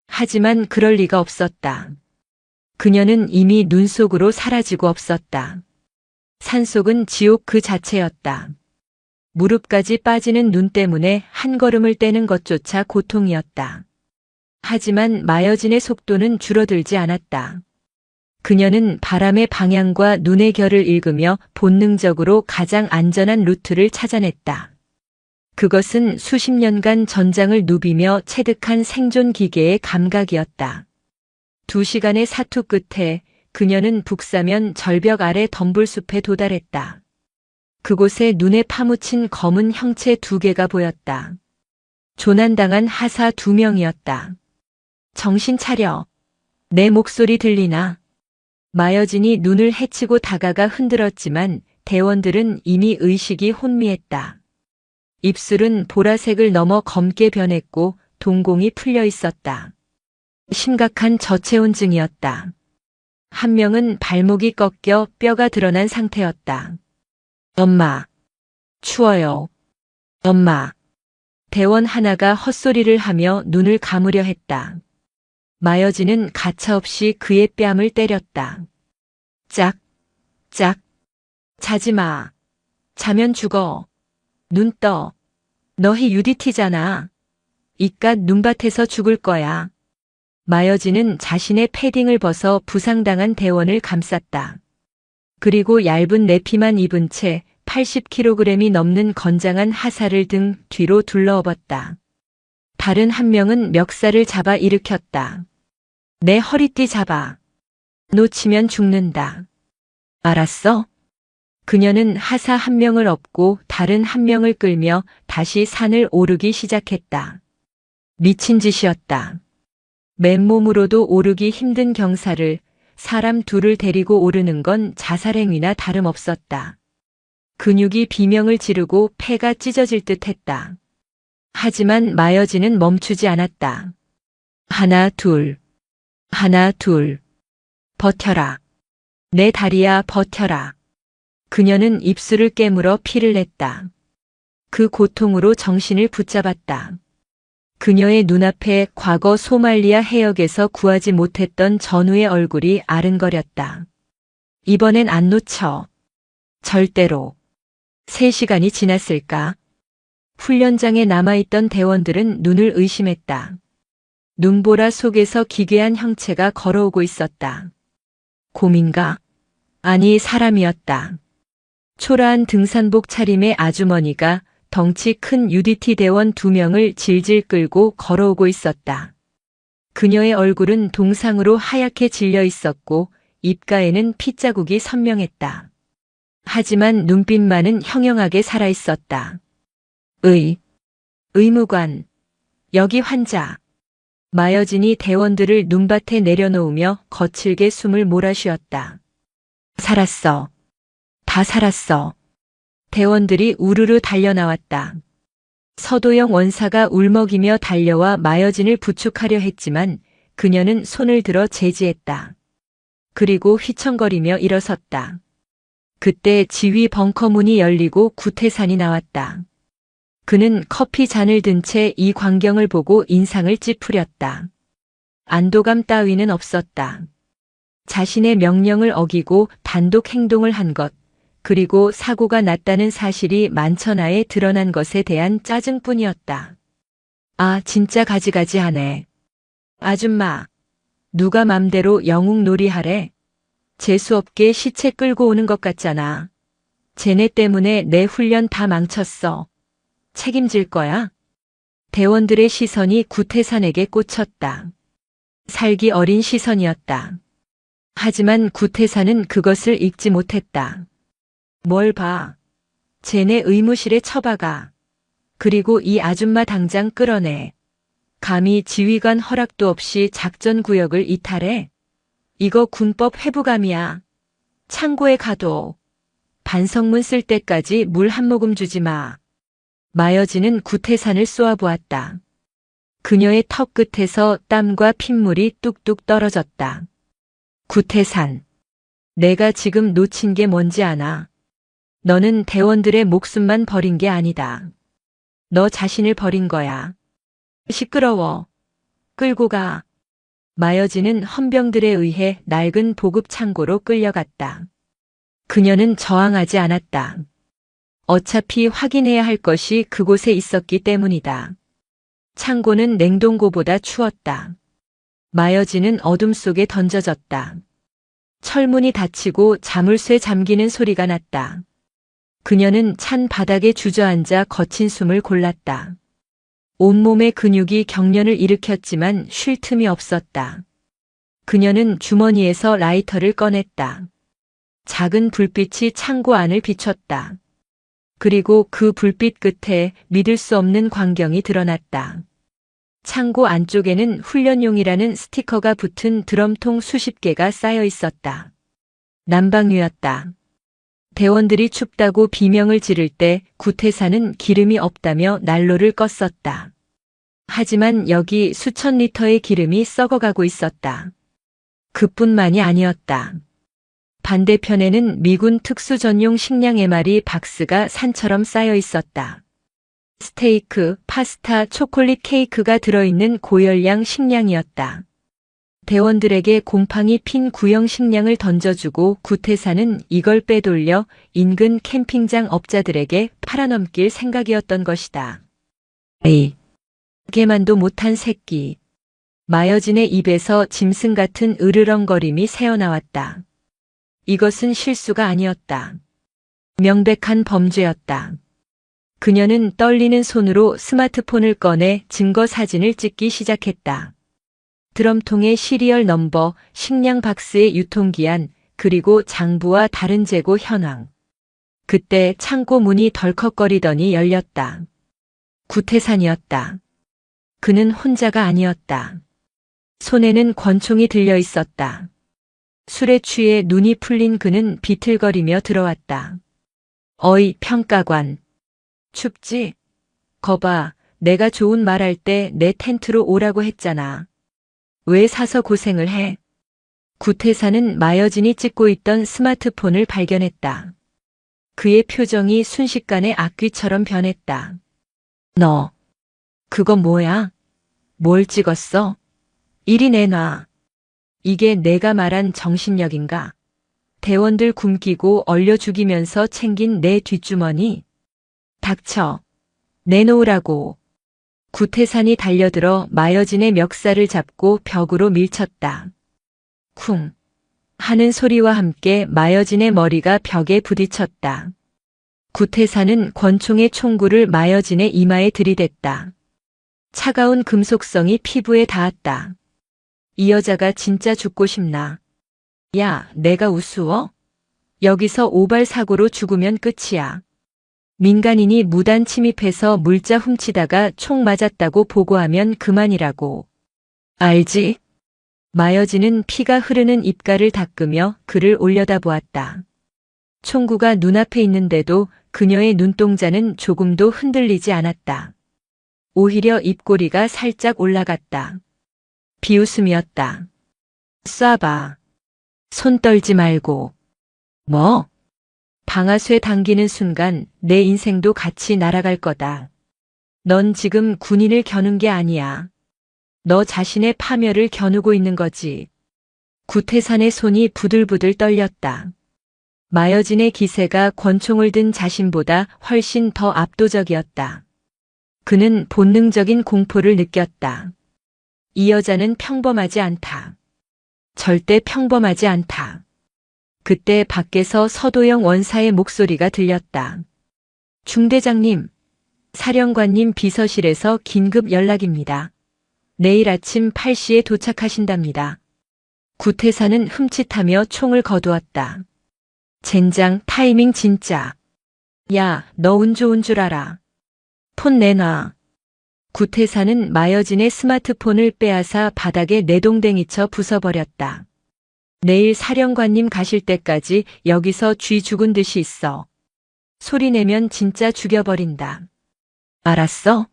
하지만 그럴 리가 없었다. 그녀는 이미 눈 속으로 사라지고 없었다. 산속은 지옥 그 자체였다. 무릎까지 빠지는 눈 때문에 한 걸음을 떼는 것조차 고통이었다. 하지만 마여진의 속도는 줄어들지 않았다. 그녀는 바람의 방향과 눈의 결을 읽으며 본능적으로 가장 안전한 루트를 찾아냈다. 그것은 수십 년간 전장을 누비며 체득한 생존 기계의 감각이었다. 2시간의 사투 끝에 그녀는 북사면 절벽 아래 덤불숲에 도달했다. 그곳에 눈에 파묻힌 검은 형체 2개가 보였다. 조난당한 하사 2명이었다. 정신 차려. 내 목소리 들리나? 마여진이 눈을 헤치고 다가가 흔들었지만 대원들은 이미 의식이 혼미했다. 입술은 보라색을 넘어 검게 변했고 동공이 풀려 있었다. 심각한 저체온증이었다. 한 명은 발목이 꺾여 뼈가 드러난 상태였다. 엄마. 추워요. 엄마. 대원 하나가 헛소리를 하며 눈을 감으려 했다. 마여진은 가차없이 그의 뺨을 때렸다. 짝, 짝. 자지 마. 자면 죽어. 눈 떠. 너희 UDT잖아. 이깟 눈밭에서 죽을 거야. 마여진은 자신의 패딩을 벗어 부상당한 대원을 감쌌다. 그리고 얇은 내피만 입은 채 80kg이 넘는 건장한 하사를 등 뒤로 둘러엎었다. 다른 한 명은 멱살을 잡아 일으켰다. 내 허리띠 잡아. 놓치면 죽는다. 알았어? 그녀는 하사 한 명을 업고 다른 한 명을 끌며 다시 산을 오르기 시작했다. 미친 짓이었다. 맨몸으로도 오르기 힘든 경사를 사람 둘을 데리고 오르는 건 자살행위나 다름없었다. 근육이 비명을 지르고 폐가 찢어질 듯 했다. 하지만 마여진은 멈추지 않았다. 하나, 둘. 하나, 둘. 버텨라. 내 다리야, 버텨라. 그녀는 입술을 깨물어 피를 냈다. 그 고통으로 정신을 붙잡았다. 그녀의 눈앞에 과거 소말리아 해역에서 구하지 못했던 전우의 얼굴이 아른거렸다. 이번엔 안 놓쳐. 절대로. 3시간이 지났을까? 훈련장에 남아있던 대원들은 눈을 의심했다. 눈보라 속에서 기괴한 형체가 걸어오고 있었다. 곰인가? 아니, 사람이었다. 초라한 등산복 차림의 아주머니가 덩치 큰 UDT 대원 2명을 질질 끌고 걸어오고 있었다. 그녀의 얼굴은 동상으로 하얗게 질려 있었고 입가에는 핏자국이 선명했다. 하지만 눈빛만은 형형하게 살아있었다. 의무관. 여기 환자. 마여진이 대원들을 눈밭에 내려놓으며 거칠게 숨을 몰아쉬었다. 살았어. 다 살았어. 대원들이 우르르 달려나왔다. 서도영 원사가 울먹이며 달려와 마여진을 부축하려 했지만 그녀는 손을 들어 제지했다. 그리고 휘청거리며 일어섰다. 그때 지휘 벙커 문이 열리고 구태산이 나왔다. 그는 커피 잔을 든 채 이 광경을 보고 인상을 찌푸렸다. 안도감 따위는 없었다. 자신의 명령을 어기고 단독 행동을 한 것, 그리고 사고가 났다는 사실이 만천하에 드러난 것에 대한 짜증뿐이었다. 아, 진짜 가지가지하네. 아줌마, 누가 맘대로 영웅놀이 하래? 재수없게 시체 끌고 오는 것 같잖아. 쟤네 때문에 내 훈련 다 망쳤어. 책임질 거야? 대원들의 시선이 구태산에게 꽂혔다. 살기 어린 시선이었다. 하지만 구태산은 그것을 읽지 못했다. 뭘 봐. 쟤네 의무실에 처박아. 그리고 이 아줌마 당장 끌어내. 감히 지휘관 허락도 없이 작전 구역을 이탈해? 이거 군법 회부감이야. 창고에 가둬. 반성문 쓸 때까지 물 한 모금 주지 마. 마여진은 구태산을 쏘아보았다. 그녀의 턱 끝에서 땀과 핏물이 뚝뚝 떨어졌다. 구태산. 내가 지금 놓친 게 뭔지 아나? 너는 대원들의 목숨만 버린 게 아니다. 너 자신을 버린 거야. 시끄러워. 끌고 가. 마여진은 헌병들에 의해 낡은 보급 창고로 끌려갔다. 그녀는 저항하지 않았다. 어차피 확인해야 할 것이 그곳에 있었기 때문이다. 창고는 냉동고보다 추웠다. 마여진은 어둠 속에 던져졌다. 철문이 닫히고 자물쇠 잠기는 소리가 났다. 그녀는 찬 바닥에 주저앉아 거친 숨을 골랐다. 온몸의 근육이 경련을 일으켰지만 쉴 틈이 없었다. 그녀는 주머니에서 라이터를 꺼냈다. 작은 불빛이 창고 안을 비췄다. 그리고 그 불빛 끝에 믿을 수 없는 광경이 드러났다. 창고 안쪽에는 훈련용이라는 스티커가 붙은 드럼통 수십 개가 쌓여 있었다. 난방유였다. 대원들이 춥다고 비명을 지를 때 구태산은 기름이 없다며 난로를 껐었다. 하지만 여기 수천 리터의 기름이 썩어가고 있었다. 그뿐만이 아니었다. 반대편에는 미군 특수 전용 식량 MRE 박스가 산처럼 쌓여 있었다. 스테이크, 파스타, 초콜릿 케이크가 들어있는 고열량 식량이었다. 대원들에게 곰팡이 핀 구형 식량을 던져주고 구태산은 이걸 빼돌려 인근 캠핑장 업자들에게 팔아넘길 생각이었던 것이다. 에이, 개만도 못한 새끼. 마여진의 입에서 짐승 같은 으르렁거림이 새어나왔다. 이것은 실수가 아니었다. 명백한 범죄였다. 그녀는 떨리는 손으로 스마트폰을 꺼내 증거 사진을 찍기 시작했다. 드럼통의 시리얼 넘버, 식량 박스의 유통기한, 그리고 장부와 다른 재고 현황. 그때 창고 문이 덜컥거리더니 열렸다. 구태산이었다. 그는 혼자가 아니었다. 손에는 권총이 들려 있었다. 술에 취해 눈이 풀린 그는 비틀거리며 들어왔다. 어이, 평가관. 춥지? 거봐, 내가 좋은 말할 때 내 텐트로 오라고 했잖아. 왜 사서 고생을 해? 구태산은 마여진이 찍고 있던 스마트폰을 발견했다. 그의 표정이 순식간에 악귀처럼 변했다. 너, 그거 뭐야? 뭘 찍었어? 이리 내놔. 이게 내가 말한 정신력인가? 대원들 굶기고 얼려 죽이면서 챙긴 내 뒷주머니. 닥쳐. 내놓으라고. 구태산이 달려들어 마여진의 멱살을 잡고 벽으로 밀쳤다. 쿵 하는 소리와 함께 마여진의 머리가 벽에 부딪혔다. 구태산은 권총의 총구를 마여진의 이마에 들이댔다. 차가운 금속성이 피부에 닿았다. 이 여자가 진짜 죽고 싶나? 야, 내가 우스워? 여기서 오발 사고로 죽으면 끝이야. 민간인이 무단 침입해서 물자 훔치다가 총 맞았다고 보고하면 그만이라고. 알지? 마여진은 피가 흐르는 입가를 닦으며 그를 올려다보았다. 총구가 눈앞에 있는데도 그녀의 눈동자는 조금도 흔들리지 않았다. 오히려 입꼬리가 살짝 올라갔다. 비웃음이었다. 쏴봐. 손 떨지 말고. 뭐? 방아쇠 당기는 순간 내 인생도 같이 날아갈 거다. 넌 지금 군인을 겨눈 게 아니야. 너 자신의 파멸을 겨누고 있는 거지. 구태산의 손이 부들부들 떨렸다. 마여진의 기세가 권총을 든 자신보다 훨씬 더 압도적이었다. 그는 본능적인 공포를 느꼈다. 이 여자는 평범하지 않다. 절대 평범하지 않다. 그때 밖에서 서도영 원사의 목소리가 들렸다. 중대장님, 사령관님 비서실에서 긴급 연락입니다. 내일 아침 8시에 도착하신답니다. 구태사는 흠칫하며 총을 거두었다. 젠장, 타이밍 진짜. 야, 너 운 좋은 줄 알아. 폰 내놔. 구태사는 마여진의 스마트폰을 빼앗아 바닥에 내동댕이쳐 부숴버렸다. 내일 사령관님 가실 때까지 여기서 쥐 죽은 듯이 있어. 소리 내면 진짜 죽여버린다. 알았어?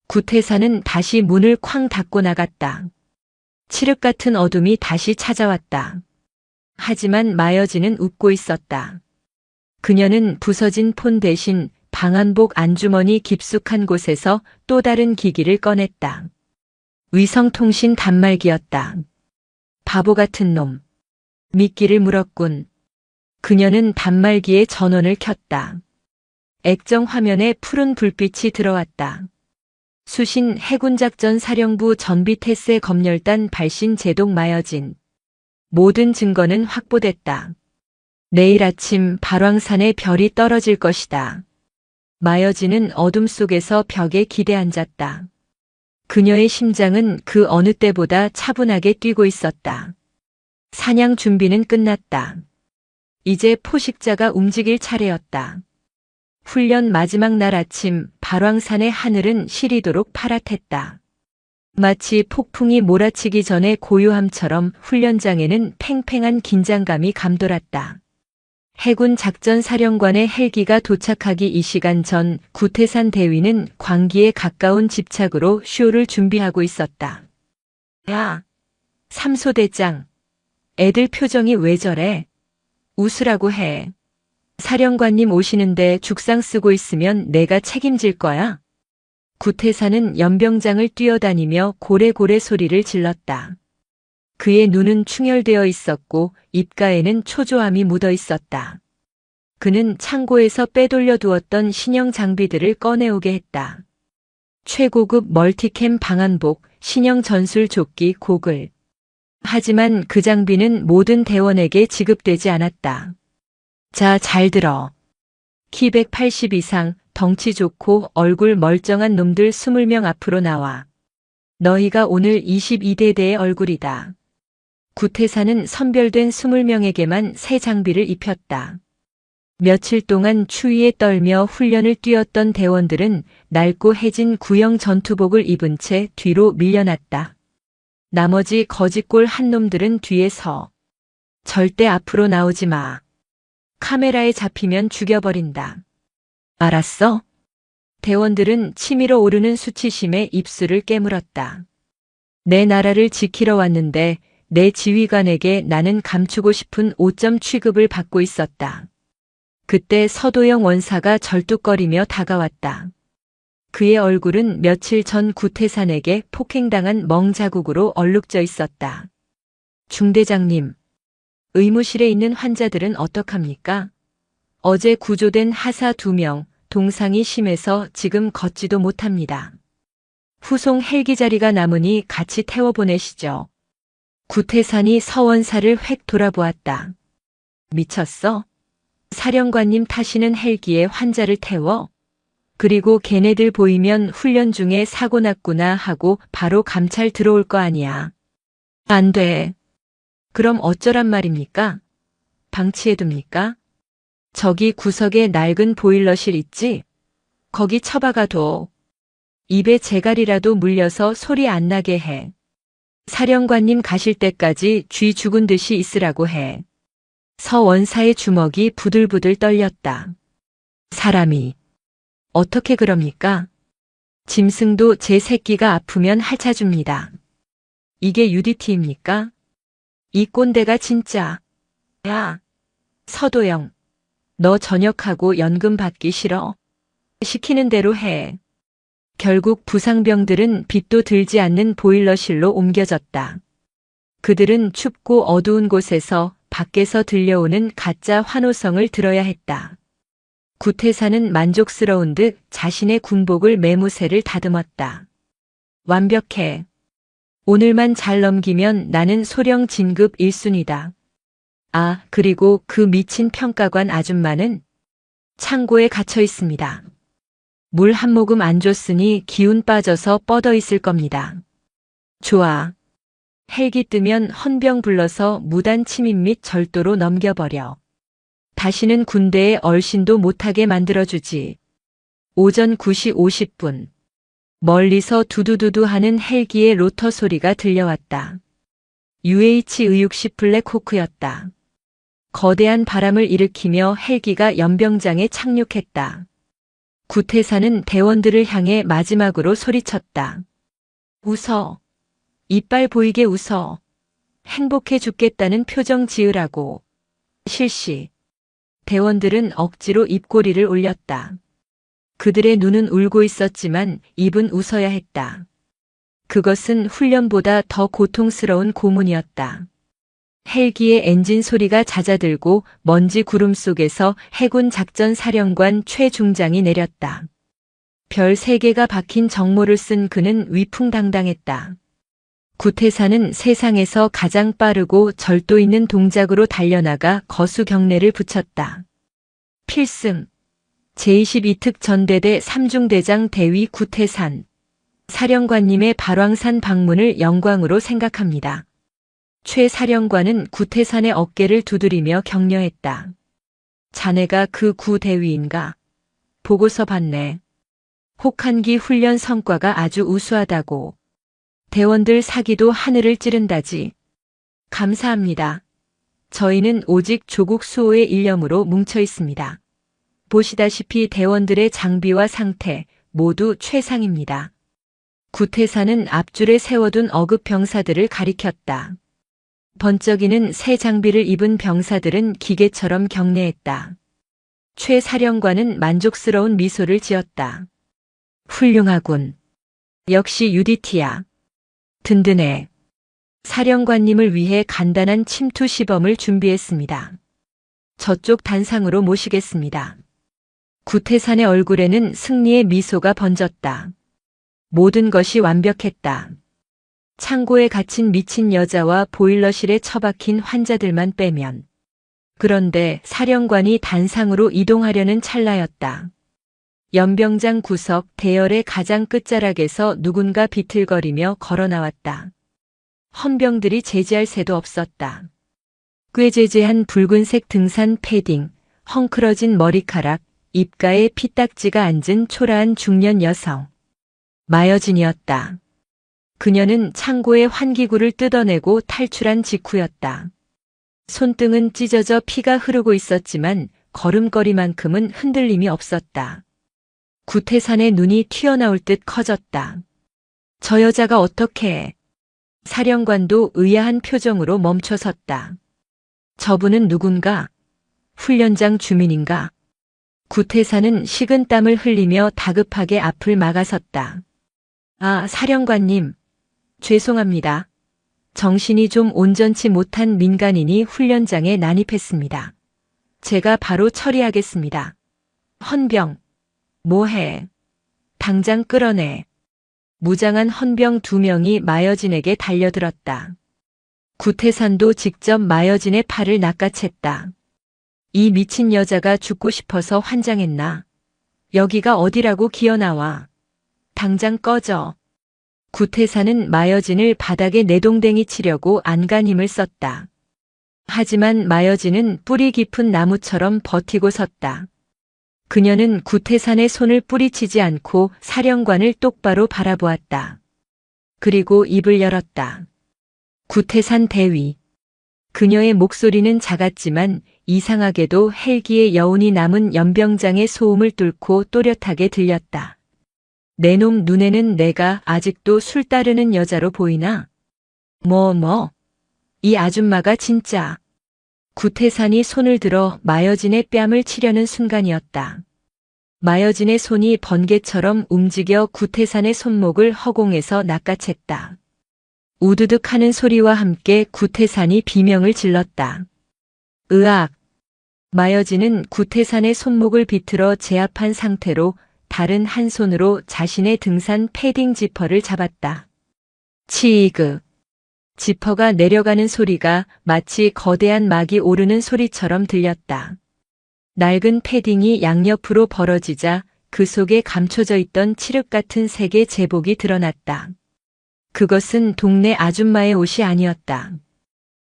구태사는 다시 문을 쾅 닫고 나갔다. 칠흑 같은 어둠이 다시 찾아왔다. 하지만 마여진은 웃고 있었다. 그녀는 부서진 폰 대신 방한복 안주머니 깊숙한 곳에서 또 다른 기기를 꺼냈다. 위성통신 단말기였다. 바보 같은 놈. 미끼를 물었군. 그녀는 단말기에 전원을 켰다. 액정 화면에 푸른 불빛이 들어왔다. 수신 해군작전 사령부 전비태세 검열단 발신 제동 마여진. 모든 증거는 확보됐다. 내일 아침 발왕산에 별이 떨어질 것이다. 마여진은 어둠 속에서 벽에 기대 앉았다. 그녀의 심장은 그 어느 때보다 차분하게 뛰고 있었다. 사냥 준비는 끝났다. 이제 포식자가 움직일 차례였다. 훈련 마지막 날 아침 발왕산의 하늘은 시리도록 파랗했다. 마치 폭풍이 몰아치기 전에 고요함처럼 훈련장에는 팽팽한 긴장감이 감돌았다. 해군 작전사령관의 헬기가 도착하기 2시간 전 구태산 대위는 광기에 가까운 집착으로 쇼를 준비하고 있었다. 야, 삼소대장. 애들 표정이 왜 저래? 웃으라고 해. 사령관님 오시는데 죽상 쓰고 있으면 내가 책임질 거야. 구태사는 연병장을 뛰어다니며 고래고래 소리를 질렀다. 그의 눈은 충혈되어 있었고 입가에는 초조함이 묻어 있었다. 그는 창고에서 빼돌려 두었던 신형 장비들을 꺼내오게 했다. 최고급 멀티캠 방한복, 신형 전술 조끼, 고글. 하지만 그 장비는 모든 대원에게 지급되지 않았다. 자, 잘 들어. 키 180 이상, 덩치 좋고 얼굴 멀쩡한 놈들 20명 앞으로 나와. 너희가 오늘 22대대의 얼굴이다. 구태사는 선별된 20명에게만 새 장비를 입혔다. 며칠 동안 추위에 떨며 훈련을 뛰었던 대원들은 낡고 해진 구형 전투복을 입은 채 뒤로 밀려났다. 나머지 거짓골 한 놈들은 뒤에 서. 절대 앞으로 나오지 마. 카메라에 잡히면 죽여버린다. 알았어? 대원들은 치밀어 오르는 수치심에 입술을 깨물었다. 내 나라를 지키러 왔는데 내 지휘관에게 나는 감추고 싶은 5점 취급을 받고 있었다. 그때 서도영 원사가 절뚝거리며 다가왔다. 그의 얼굴은 며칠 전 구태산에게 폭행당한 멍자국으로 얼룩져 있었다. 중대장님, 의무실에 있는 환자들은 어떡합니까? 어제 구조된 하사 2명, 동상이 심해서 지금 걷지도 못합니다. 후송 헬기 자리가 남으니 같이 태워보내시죠. 구태산이 서원사를 획 돌아보았다. 미쳤어? 사령관님 타시는 헬기에 환자를 태워? 그리고 걔네들 보이면 훈련 중에 사고 났구나 하고 바로 감찰 들어올 거 아니야. 안 돼. 그럼 어쩌란 말입니까? 방치해둡니까? 저기 구석에 낡은 보일러실 있지? 거기 처박아둬. 입에 재갈이라도 물려서 소리 안 나게 해. 사령관님 가실 때까지 쥐 죽은 듯이 있으라고 해. 서 원사의 주먹이 부들부들 떨렸다. 사람이 어떻게 그럽니까? 짐승도 제 새끼가 아프면 핥아줍니다. 이게 UDT입니까? 이 꼰대가 진짜. 야, 서도영. 너 전역하고 연금 받기 싫어? 시키는 대로 해. 결국 부상병들은 빛도 들지 않는 보일러실로 옮겨졌다. 그들은 춥고 어두운 곳에서 밖에서 들려오는 가짜 환호성을 들어야 했다. 구태사는 만족스러운 듯 자신의 군복을 매무새를 다듬었다. 완벽해. 오늘만 잘 넘기면 나는 소령 진급 1순위다. 아, 그리고 그 미친 평가관 아줌마는 창고에 갇혀 있습니다. 물 한 모금 안 줬으니 기운 빠져서 뻗어 있을 겁니다. 좋아. 헬기 뜨면 헌병 불러서 무단 침입 및 절도로 넘겨버려. 다시는 군대에 얼씬도 못하게 만들어주지. 오전 9시 50분. 멀리서 두두두두 하는 헬기의 로터 소리가 들려왔다. UH-의육시 블랙호크였다. 거대한 바람을 일으키며 헬기가 연병장에 착륙했다. 구태사는 대원들을 향해 마지막으로 소리쳤다. 웃어. 이빨 보이게 웃어. 행복해 죽겠다는 표정 지으라고. 실시. 대원들은 억지로 입꼬리를 올렸다. 그들의 눈은 울고 있었지만 입은 웃어야 했다. 그것은 훈련보다 더 고통스러운 고문이었다. 헬기의 엔진 소리가 잦아들고 먼지 구름 속에서 해군 작전사령관 최 중장이 내렸다. 별 3개가 박힌 정모를 쓴 그는 위풍당당했다. 구태사는 세상에서 가장 빠르고 절도 있는 동작으로 달려나가 거수 경례를 붙였다. 필승. 제22특 전대대 3중대장 대위 구태산. 사령관님의 발왕산 방문을 영광으로 생각합니다. 최 사령관은 구태산의 어깨를 두드리며 격려했다. 자네가 그 구대위인가? 보고서 봤네. 혹한기 훈련 성과가 아주 우수하다고. 대원들 사기도 하늘을 찌른다지. 감사합니다. 저희는 오직 조국 수호의 일념으로 뭉쳐 있습니다. 보시다시피 대원들의 장비와 상태 모두 최상입니다. 구태사는 앞줄에 세워둔 어급 병사들을 가리켰다. 번쩍이는 새 장비를 입은 병사들은 기계처럼 경례했다. 최 사령관은 만족스러운 미소를 지었다. 훌륭하군. 역시 UDT야. 든든해. 사령관님을 위해 간단한 침투 시범을 준비했습니다. 저쪽 단상으로 모시겠습니다. 구태산의 얼굴에는 승리의 미소가 번졌다. 모든 것이 완벽했다. 창고에 갇힌 미친 여자와 보일러실에 처박힌 환자들만 빼면. 그런데 사령관이 단상으로 이동하려는 찰나였다. 연병장 구석 대열의 가장 끝자락에서 누군가 비틀거리며 걸어 나왔다. 헌병들이 제지할 새도 없었다. 꾀죄죄한 붉은색 등산 패딩, 헝클어진 머리카락, 입가에 피딱지가 앉은 초라한 중년 여성. 마여진이었다. 그녀는 창고의 환기구를 뜯어내고 탈출한 직후였다. 손등은 찢어져 피가 흐르고 있었지만 걸음걸이만큼은 흔들림이 없었다. 구태산의 눈이 튀어나올 듯 커졌다. 저 여자가 어떻게... 사령관도 의아한 표정으로 멈춰섰다. 저분은 누군가? 훈련장 주민인가? 구태사는 식은 땀을 흘리며 다급하게 앞을 막아섰다. 아, 사령관님. 죄송합니다. 정신이 좀 온전치 못한 민간인이 훈련장에 난입했습니다. 제가 바로 처리하겠습니다. 헌병. 뭐해? 당장 끌어내. 무장한 헌병 2명이 마여진에게 달려들었다. 구태산도 직접 마여진의 팔을 낚아챘다. 이 미친 여자가 죽고 싶어서 환장했나? 여기가 어디라고 기어나와. 당장 꺼져. 구태산은 마여진을 바닥에 내동댕이 치려고 안간 힘을 썼다. 하지만 마여진은 뿌리 깊은 나무처럼 버티고 섰다. 그녀는 구태산의 손을 뿌리치지 않고 사령관을 똑바로 바라보았다. 그리고 입을 열었다. 구태산 대위. 그녀의 목소리는 작았지만 이상하게도 헬기의 여운이 남은 연병장의 소음을 뚫고 또렷하게 들렸다. 내 놈 눈에는 내가 아직도 술 따르는 여자로 보이나? 이 아줌마가 진짜... 구태산이 손을 들어 마여진의 뺨을 치려는 순간이었다. 마여진의 손이 번개처럼 움직여 구태산의 손목을 허공에서 낚아챘다. 우두둑 하는 소리와 함께 구태산이 비명을 질렀다. 으악! 마여진은 구태산의 손목을 비틀어 제압한 상태로 다른 한 손으로 자신의 등산 패딩 지퍼를 잡았다. 치이그. 지퍼가 내려가는 소리가 마치 거대한 막이 오르는 소리처럼 들렸다. 낡은 패딩이 양옆으로 벌어지자 그 속에 감춰져 있던 칠흑 같은 색의 제복이 드러났다. 그것은 동네 아줌마의 옷이 아니었다.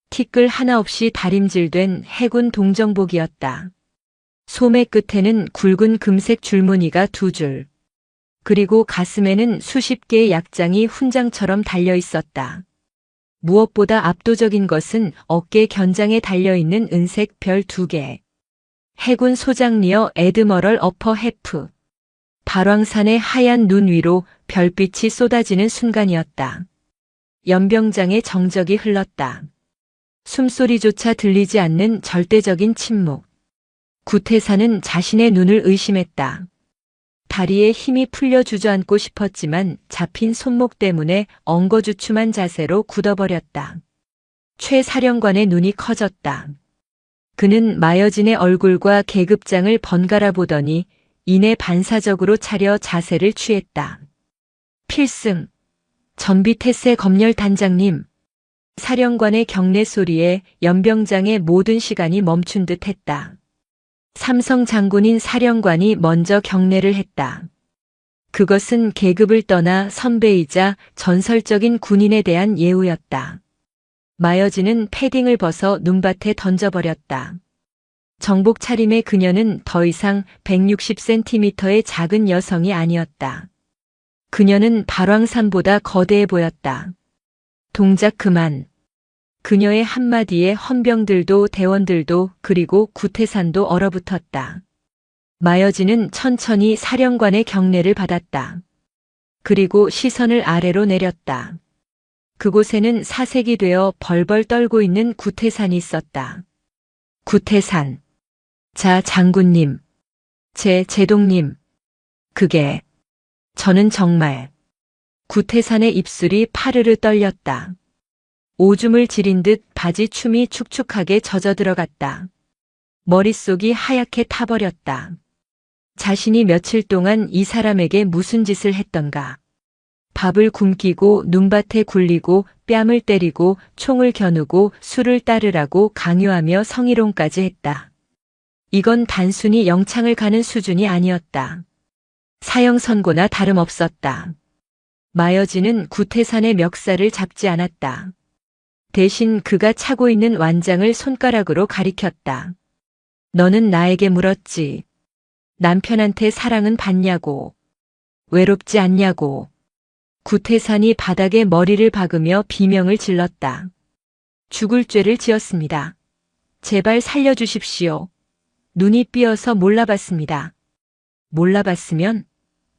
티끌 하나 없이 다림질된 해군 동정복이었다. 소매 끝에는 굵은 금색 줄무늬가 2줄. 그리고 가슴에는 수십 개의 약장이 훈장처럼 달려 있었다. 무엇보다 압도적인 것은 어깨 견장에 달려있는 은색 별 2개. 해군 소장리어 애드머럴 어퍼 해프. 발왕산의 하얀 눈 위로 별빛이 쏟아지는 순간이었다. 연병장의 정적이 흘렀다. 숨소리조차 들리지 않는 절대적인 침묵. 구태산은 자신의 눈을 의심했다. 다리에 힘이 풀려 주저앉고 싶었지만 잡힌 손목 때문에 엉거주춤한 자세로 굳어버렸다. 최 사령관의 눈이 커졌다. 그는 마여진의 얼굴과 계급장을 번갈아 보더니 이내 반사적으로 차려 자세를 취했다. 필승. 전비태세 검열 단장님. 사령관의 경례 소리에 연병장의 모든 시간이 멈춘 듯 했다. 삼성 장군인 사령관이 먼저 경례를 했다. 그것은 계급을 떠나 선배이자 전설적인 군인에 대한 예우였다. 마여진은 패딩을 벗어 눈밭에 던져버렸다. 정복 차림의 그녀는 더 이상 160cm의 작은 여성이 아니었다. 그녀는 발왕산보다 거대해 보였다. 동작 그만. 그녀의 한마디에 헌병들도 대원들도 그리고 구태산도 얼어붙었다. 마여진은 천천히 사령관의 경례를 받았다. 그리고 시선을 아래로 내렸다. 그곳에는 사색이 되어 벌벌 떨고 있는 구태산이 있었다. 구태산. 자, 장군님. 제동님. 그게. 저는 정말. 구태산의 입술이 파르르 떨렸다. 오줌을 지린 듯 바지춤이 축축하게 젖어 들어갔다. 머릿속이 하얗게 타버렸다. 자신이 며칠 동안 이 사람에게 무슨 짓을 했던가. 밥을 굶기고 눈밭에 굴리고 뺨을 때리고 총을 겨누고 술을 따르라고 강요하며 성희롱까지 했다. 이건 단순히 영창을 가는 수준이 아니었다. 사형 선고나 다름없었다. 마여진은 구태산의 멱살을 잡지 않았다. 대신 그가 차고 있는 완장을 손가락으로 가리켰다. 너는 나에게 물었지. 남편한테 사랑은 받냐고. 외롭지 않냐고. 구태산이 바닥에 머리를 박으며 비명을 질렀다. 죽을 죄를 지었습니다. 제발 살려주십시오. 눈이 삐어서 몰라봤습니다. 몰라봤으면?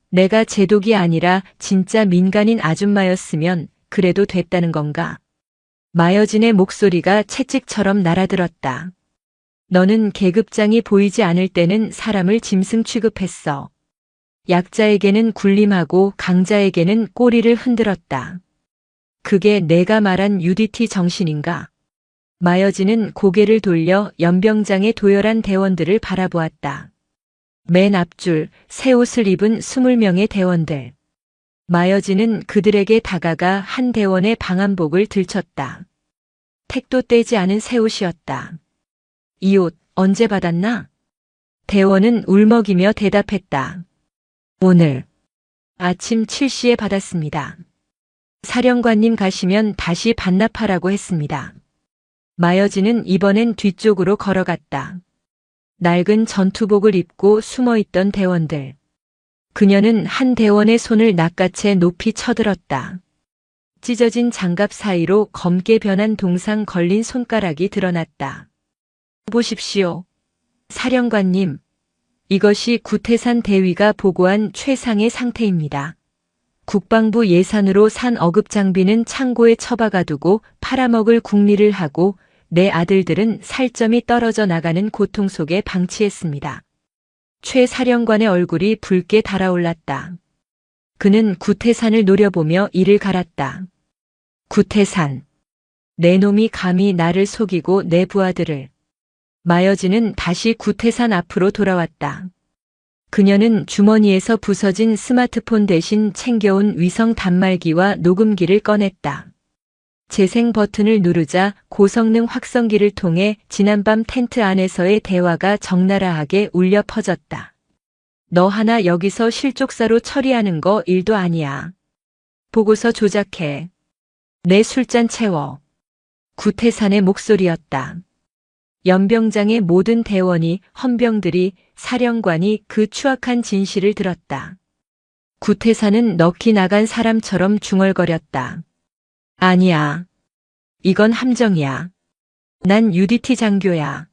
내가 제독이 아니라 진짜 민간인 아줌마였으면 그래도 됐다는 건가? 마여진의 목소리가 채찍처럼 날아들었다. 너는 계급장이 보이지 않을 때는 사람을 짐승 취급했어. 약자에게는 군림하고 강자에게는 꼬리를 흔들었다. 그게 내가 말한 UDT 정신인가? 마여진은 고개를 돌려 연병장의 도열한 대원들을 바라보았다. 맨 앞줄 새 옷을 입은 20명의 대원들. 마여진은 그들에게 다가가 한 대원의 방한복을 들쳤다. 택도 떼지 않은 새 옷이었다. 이 옷 언제 받았나? 대원은 울먹이며 대답했다. 오늘 아침 7시에 받았습니다. 사령관님 가시면 다시 반납하라고 했습니다. 마여진은 이번엔 뒤쪽으로 걸어갔다. 낡은 전투복을 입고 숨어있던 대원들. 그녀는 한 대원의 손을 낚아채 높이 쳐들었다. 찢어진 장갑 사이로 검게 변한 동상 걸린 손가락이 드러났다. 보십시오. 사령관님, 이것이 구태산 대위가 보고한 최상의 상태입니다. 국방부 예산으로 산 어급 장비는 창고에 처박아두고 팔아먹을 궁리를 하고 내 아들들은 살점이 떨어져 나가는 고통 속에 방치했습니다. 최 사령관의 얼굴이 붉게 달아올랐다. 그는 구태산을 노려보며 이를 갈았다. 구태산. 내 놈이 감히 나를 속이고 내 부하들을. 마여진은 다시 구태산 앞으로 돌아왔다. 그녀는 주머니에서 부서진 스마트폰 대신 챙겨온 위성 단말기와 녹음기를 꺼냈다. 재생 버튼을 누르자 고성능 확성기를 통해 지난밤 텐트 안에서의 대화가 적나라하게 울려 퍼졌다. 너 하나 여기서 실족사로 처리하는 거 일도 아니야. 보고서 조작해. 내 술잔 채워. 구태산의 목소리였다. 연병장의 모든 대원이, 헌병들이, 사령관이 그 추악한 진실을 들었다. 구태산은 넋이 나간 사람처럼 중얼거렸다. 아니야. 이건 함정이야. 난 UDT 장교야.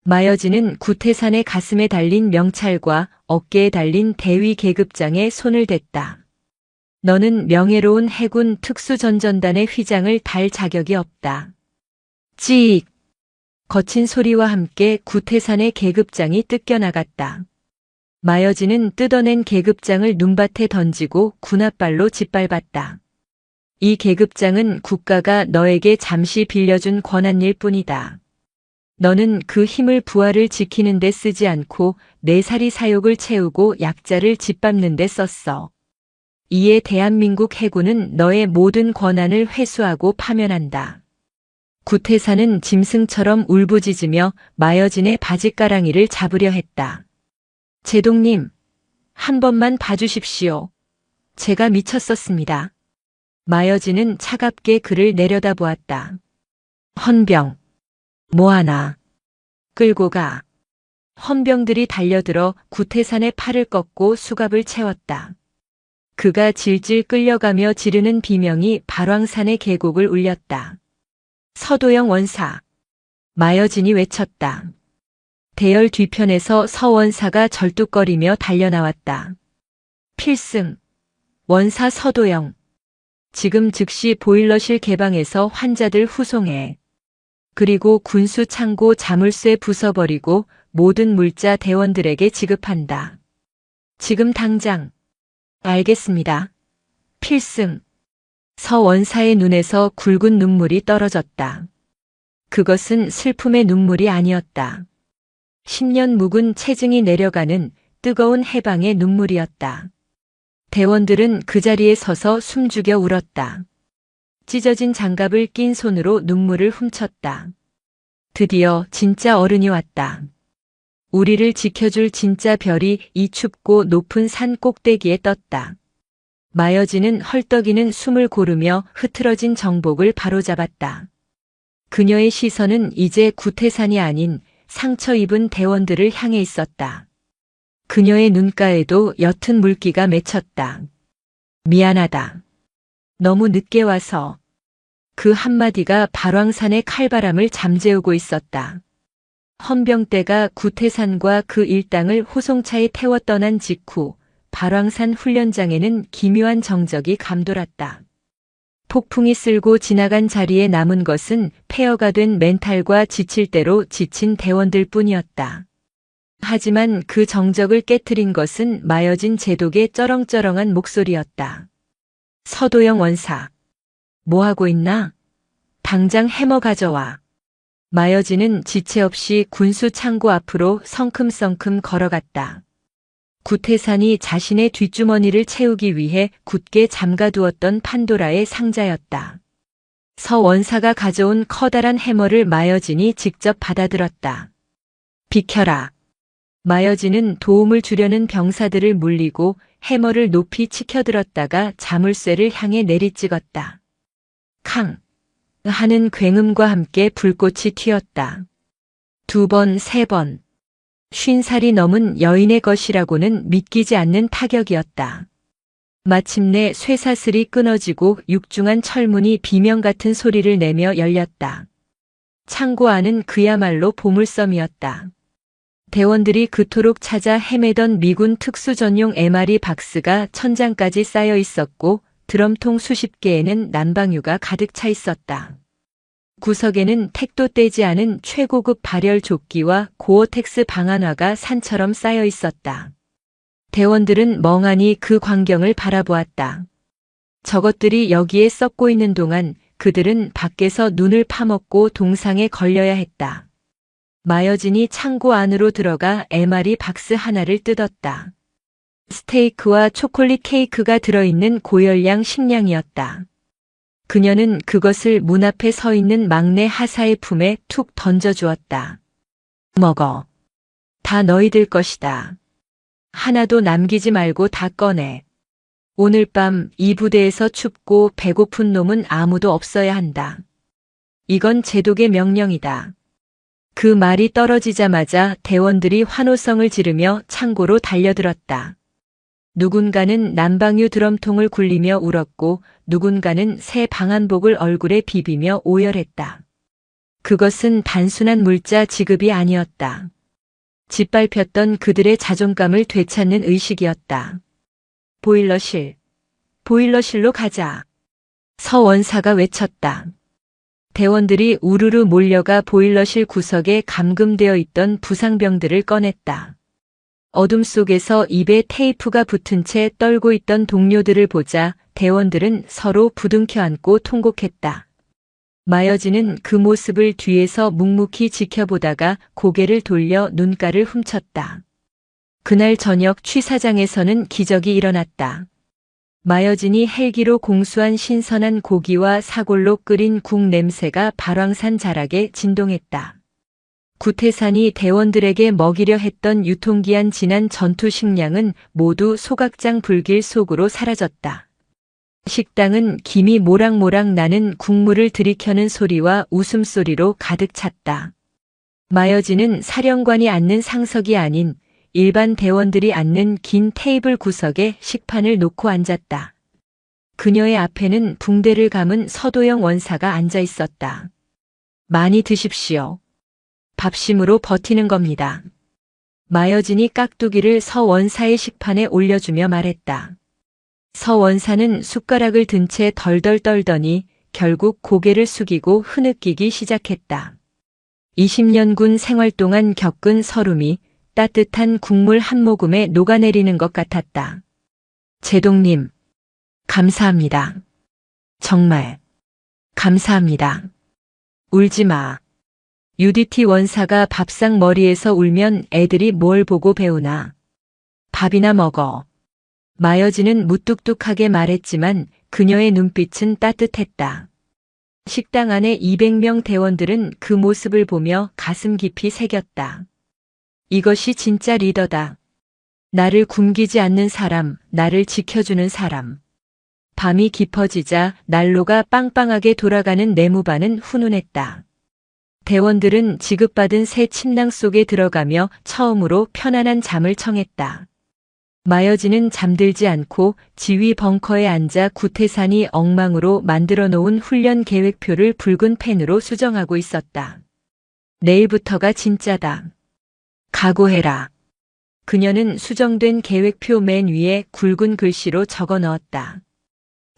마여진은 구태산의 가슴에 달린 명찰과 어깨에 달린 대위 계급장에 손을 댔다. 너는 명예로운 해군 특수전전단의 휘장을 달 자격이 없다. 찌익! 거친 소리와 함께 구태산의 계급장이 뜯겨나갔다. 마여진은 뜯어낸 계급장을 눈밭에 던지고 군홧발로 짓밟았다. 이 계급장은 국가가 너에게 잠시 빌려준 권한일 뿐이다. 너는 그 힘을 부하를 지키는 데 쓰지 않고 내 살이 사욕을 채우고 약자를 짓밟는 데 썼어. 이에 대한민국 해군은 너의 모든 권한을 회수하고 파면한다. 구태산은 짐승처럼 울부짖으며 마여진의 바짓가랑이를 잡으려 했다. 제동님, 한 번만 봐주십시오. 제가 미쳤었습니다. 마여진은 차갑게 그를 내려다보았다. 헌병, 뭐하나. 끌고 가. 헌병들이 달려들어 구태산의 팔을 꺾고 수갑을 채웠다. 그가 질질 끌려가며 지르는 비명이 발왕산의 계곡을 울렸다. 서도영 원사. 마여진이 외쳤다. 대열 뒤편에서 서 원사가 절뚝거리며 달려나왔다. 필승. 원사 서도영. 지금 즉시 보일러실 개방해서 환자들 후송해. 그리고 군수 창고 자물쇠 부숴버리고 모든 물자 대원들에게 지급한다. 지금 당장. 알겠습니다. 필승. 서 원사의 눈에서 굵은 눈물이 떨어졌다. 그것은 슬픔의 눈물이 아니었다. 10년 묵은 체증이 내려가는 뜨거운 해방의 눈물이었다. 대원들은 그 자리에 서서 숨죽여 울었다. 찢어진 장갑을 낀 손으로 눈물을 훔쳤다. 드디어 진짜 어른이 왔다. 우리를 지켜줄 진짜 별이 이 춥고 높은 산 꼭대기에 떴다. 마여진은 헐떡이는 숨을 고르며 흐트러진 정복을 바로잡았다. 그녀의 시선은 이제 구태산이 아닌 상처 입은 대원들을 향해 있었다. 그녀의 눈가에도 옅은 물기가 맺혔다. 미안하다. 너무 늦게 와서. 그 한마디가 발왕산의 칼바람을 잠재우고 있었다. 헌병대가 구태산과 그 일당을 호송차에 태워 떠난 직후 발왕산 훈련장에는 기묘한 정적이 감돌았다. 폭풍이 쓸고 지나간 자리에 남은 것은 폐허가 된 멘탈과 지칠 대로 지친 대원들 뿐이었다. 하지만 그 정적을 깨트린 것은 마여진 제독의 쩌렁쩌렁한 목소리였다. 서도영 원사. 뭐하고 있나? 당장 해머 가져와. 마여진은 지체 없이 군수 창고 앞으로 성큼성큼 걸어갔다. 구태산이 자신의 뒷주머니를 채우기 위해 굳게 잠가두었던 판도라의 상자였다. 서 원사가 가져온 커다란 해머를 마여진이 직접 받아들었다. 비켜라. 마여진은 도움을 주려는 병사들을 물리고 해머를 높이 치켜들었다가 자물쇠를 향해 내리찍었다. 캉! 하는 굉음과 함께 불꽃이 튀었다. 2번, 3번. 50살이 넘은 여인의 것이라고는 믿기지 않는 타격이었다. 마침내 쇠사슬이 끊어지고 육중한 철문이 비명 같은 소리를 내며 열렸다. 창고 안은 그야말로 보물섬이었다. 대원들이 그토록 찾아 헤매던 미군 특수전용 MRE 박스가 천장까지 쌓여 있었고 드럼통 수십 개에는 난방유가 가득 차 있었다. 구석에는 택도 떼지 않은 최고급 발열 조끼와 고어텍스 방한화가 산처럼 쌓여 있었다. 대원들은 멍하니 그 광경을 바라보았다. 저것들이 여기에 썩고 있는 동안 그들은 밖에서 눈을 파먹고 동상에 걸려야 했다. 마여진이 창고 안으로 들어가 MRE 박스 하나를 뜯었다. 스테이크와 초콜릿 케이크가 들어있는 고열량 식량이었다. 그녀는 그것을 문 앞에 서 있는 막내 하사의 품에 툭 던져주었다. 먹어. 다 너희들 것이다. 하나도 남기지 말고 다 꺼내. 오늘 밤 이 부대에서 춥고 배고픈 놈은 아무도 없어야 한다. 이건 제독의 명령이다. 그 말이 떨어지자마자 대원들이 환호성을 지르며 창고로 달려들었다. 누군가는 난방유 드럼통을 굴리며 울었고 누군가는 새 방한복을 얼굴에 비비며 오열했다. 그것은 단순한 물자 지급이 아니었다. 짓밟혔던 그들의 자존감을 되찾는 의식이었다. 보일러실로 가자. 서 원사가 외쳤다. 대원들이 우르르 몰려가 보일러실 구석에 감금되어 있던 부상병들을 꺼냈다. 어둠 속에서 입에 테이프가 붙은 채 떨고 있던 동료들을 보자 대원들은 서로 부둥켜 안고 통곡했다. 마여진은 그 모습을 뒤에서 묵묵히 지켜보다가 고개를 돌려 눈가를 훔쳤다. 그날 저녁 취사장에서는 기적이 일어났다. 마여진이 헬기로 공수한 신선한 고기와 사골로 끓인 국 냄새가 발왕산 자락에 진동했다. 구태산이 대원들에게 먹이려 했던 유통기한 지난 전투 식량은 모두 소각장 불길 속으로 사라졌다. 식당은 김이 모락모락 나는 국물을 들이켜는 소리와 웃음소리로 가득 찼다. 마여진은 사령관이 앉는 상석이 아닌 일반 대원들이 앉는 긴 테이블 구석에 식판을 놓고 앉았다. 그녀의 앞에는 붕대를 감은 서도영 원사가 앉아 있었다. 많이 드십시오. 밥심으로 버티는 겁니다. 마여진이 깍두기를 서 원사의 식판에 올려주며 말했다. 서 원사는 숟가락을 든 채 덜덜 떨더니 결국 고개를 숙이고 흐느끼기 시작했다. 20년 군 생활 동안 겪은 서름이 따뜻한 국물 한 모금에 녹아내리는 것 같았다. 제독님, 감사합니다. 정말 감사합니다. 울지 마. UDT 원사가 밥상 머리에서 울면 애들이 뭘 보고 배우나. 밥이나 먹어. 마여진은 무뚝뚝하게 말했지만 그녀의 눈빛은 따뜻했다. 식당 안에 200명 대원들은 그 모습을 보며 가슴 깊이 새겼다. 이것이 진짜 리더다. 나를 굶기지 않는 사람, 나를 지켜주는 사람. 밤이 깊어지자 난로가 빵빵하게 돌아가는 내무반은 훈훈했다. 대원들은 지급받은 새 침낭 속에 들어가며 처음으로 편안한 잠을 청했다. 마여진은 잠들지 않고 지휘 벙커에 앉아 구태산이 엉망으로 만들어 놓은 훈련 계획표를 붉은 펜으로 수정하고 있었다. 내일부터가 진짜다. 각오해라. 그녀는 수정된 계획표 맨 위에 굵은 글씨로 적어 넣었다.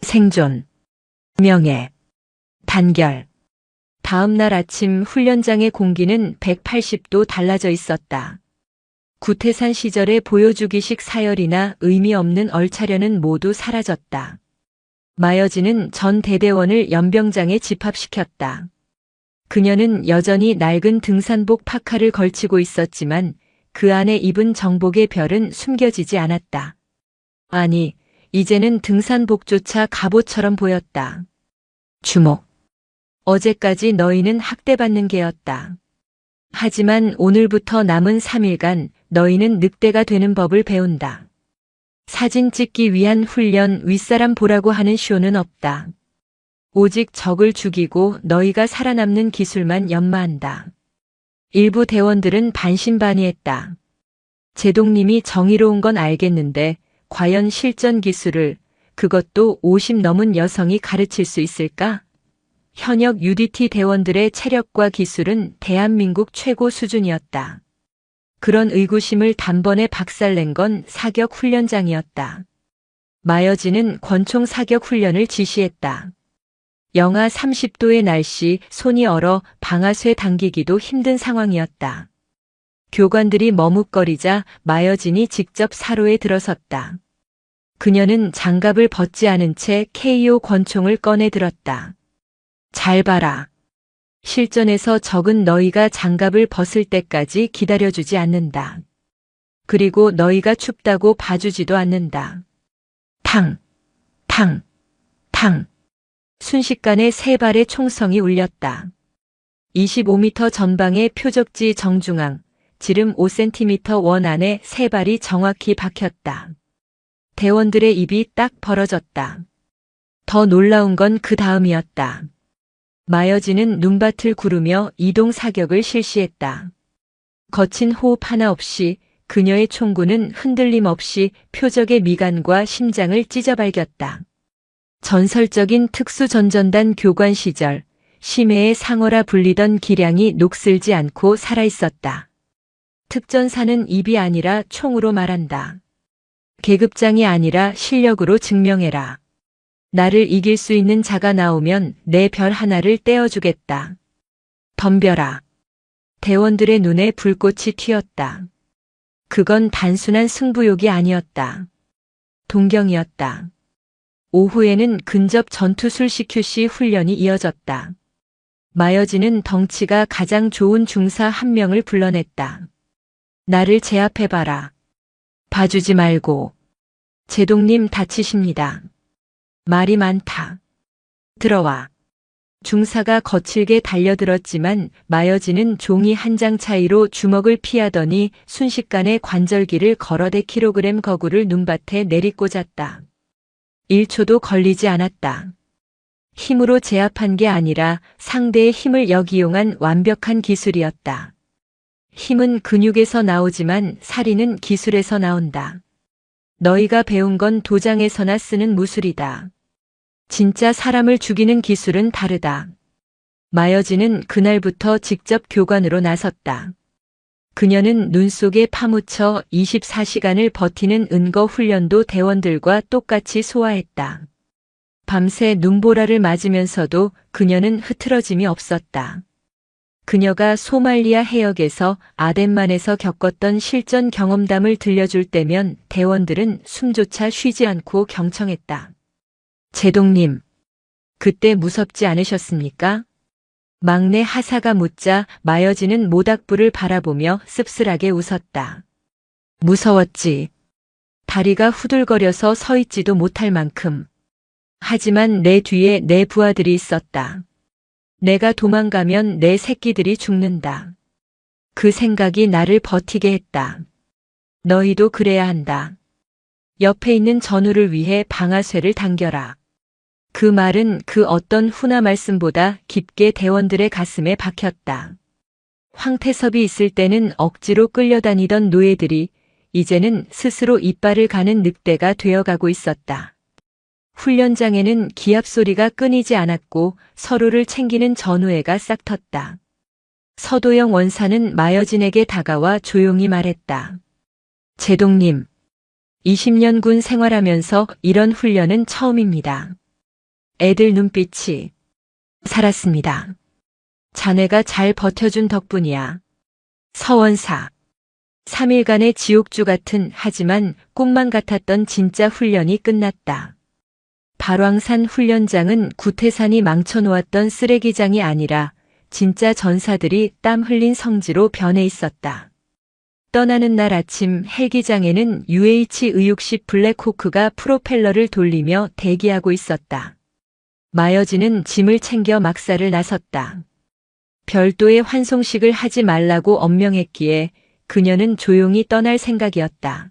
생존, 명예, 단결. 다음 날 아침 훈련장의 공기는 180도 달라져 있었다. 구태산 시절의 보여주기식 사열이나 의미 없는 얼차려는 모두 사라졌다. 마여진은 전 대대원을 연병장에 집합시켰다. 그녀는 여전히 낡은 등산복 파카를 걸치고 있었지만 그 안에 입은 정복의 별은 숨겨지지 않았다. 아니, 이제는 등산복조차 갑옷처럼 보였다. 주목. 어제까지 너희는 학대받는 개였다. 하지만 오늘부터 남은 3일간 너희는 늑대가 되는 법을 배운다. 사진 찍기 위한 훈련, 윗사람 보라고 하는 쇼는 없다. 오직 적을 죽이고 너희가 살아남는 기술만 연마한다. 일부 대원들은 반신반의했다. 제독님이 정의로운 건 알겠는데 과연 실전 기술을, 그것도 50 넘은 여성이 가르칠 수 있을까? 현역 UDT 대원들의 체력과 기술은 대한민국 최고 수준이었다. 그런 의구심을 단번에 박살낸 건 사격 훈련장이었다. 마여진은 권총 사격 훈련을 지시했다. 영하 30도의 날씨, 손이 얼어 방아쇠 당기기도 힘든 상황이었다. 교관들이 머뭇거리자 마여진이 직접 사로에 들어섰다. 그녀는 장갑을 벗지 않은 채 KO 권총을 꺼내 들었다. 잘 봐라. 실전에서 적은 너희가 장갑을 벗을 때까지 기다려주지 않는다. 그리고 너희가 춥다고 봐주지도 않는다. 탕, 탕, 탕. 순식간에 세 발의 총성이 울렸다. 25m 전방의 표적지 정중앙, 지름 5cm 원 안에 세 발이 정확히 박혔다. 대원들의 입이 딱 벌어졌다. 더 놀라운 건 그 다음이었다. 마여진은 눈밭을 구르며 이동 사격을 실시했다. 거친 호흡 하나 없이 그녀의 총구는 흔들림 없이 표적의 미간과 심장을 찢어발겼다. 전설적인 특수전전단 교관 시절 심해의 상어라 불리던 기량이 녹슬지 않고 살아있었다. 특전사는 입이 아니라 총으로 말한다. 계급장이 아니라 실력으로 증명해라. 나를 이길 수 있는 자가 나오면 내 별 하나를 떼어주겠다. 덤벼라. 대원들의 눈에 불꽃이 튀었다. 그건 단순한 승부욕이 아니었다. 동경이었다. 오후에는 근접 전투술 CQC 훈련이 이어졌다. 마여진은 덩치가 가장 좋은 중사 한 명을 불러냈다. 나를 제압해봐라. 봐주지 말고. 제동님 다치십니다. 말이 많다. 들어와. 중사가 거칠게 달려들었지만 마여진은 종이 한 장 차이로 주먹을 피하더니 순식간에 관절기를 걸어대 킬로그램 거구를 눈밭에 내리꽂았다. 1초도 걸리지 않았다. 힘으로 제압한 게 아니라 상대의 힘을 역이용한 완벽한 기술이었다. 힘은 근육에서 나오지만 살인은 기술에서 나온다. 너희가 배운 건 도장에서나 쓰는 무술이다. 진짜 사람을 죽이는 기술은 다르다. 마여진은 그날부터 직접 교관으로 나섰다. 그녀는 눈 속에 파묻혀 24시간을 버티는 은거 훈련도 대원들과 똑같이 소화했다. 밤새 눈보라를 맞으면서도 그녀는 흐트러짐이 없었다. 그녀가 소말리아 해역에서 아덴만에서 겪었던 실전 경험담을 들려줄 때면 대원들은 숨조차 쉬지 않고 경청했다. 제동님, 그때 무섭지 않으셨습니까? 막내 하사가 묻자 마여진은 모닥불을 바라보며 씁쓸하게 웃었다. 무서웠지. 다리가 후들거려서 서 있지도 못할 만큼. 하지만 내 뒤에 내 부하들이 있었다. 내가 도망가면 내 새끼들이 죽는다. 그 생각이 나를 버티게 했다. 너희도 그래야 한다. 옆에 있는 전우를 위해 방아쇠를 당겨라. 그 말은 그 어떤 훈화 말씀보다 깊게 대원들의 가슴에 박혔다. 황태섭이 있을 때는 억지로 끌려다니던 노예들이 이제는 스스로 이빨을 가는 늑대가 되어가고 있었다. 훈련장에는 기합 소리가 끊이지 않았고 서로를 챙기는 전우애가 싹텄다. 서도영 원사는 마여진에게 다가와 조용히 말했다. 제동님, 20년 군 생활하면서 이런 훈련은 처음입니다. 애들 눈빛이 살았습니다. 자네가 잘 버텨준 덕분이야. 서원사. 3일간의 지옥주 같은 하지만 꿈만 같았던 진짜 훈련이 끝났다. 발왕산 훈련장은 구태산이 망쳐놓았던 쓰레기장이 아니라 진짜 전사들이 땀 흘린 성지로 변해 있었다. 떠나는 날 아침 헬기장에는 UH 의육식 블랙호크가 프로펠러를 돌리며 대기하고 있었다. 마여진은 짐을 챙겨 막사를 나섰다. 별도의 환송식을 하지 말라고 엄명했기에 그녀는 조용히 떠날 생각이었다.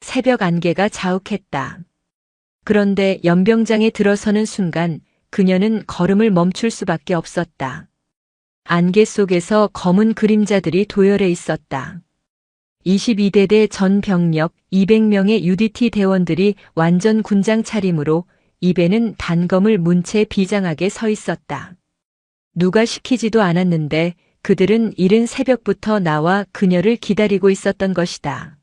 새벽 안개가 자욱했다. 그런데 연병장에 들어서는 순간 그녀는 걸음을 멈출 수밖에 없었다. 안개 속에서 검은 그림자들이 도열해 있었다. 22대대 전 병력 200명의 UDT 대원들이 완전 군장 차림으로 입에는 단검을 문 채 비장하게 서 있었다. 누가 시키지도 않았는데 그들은 이른 새벽부터 나와 그녀를 기다리고 있었던 것이다.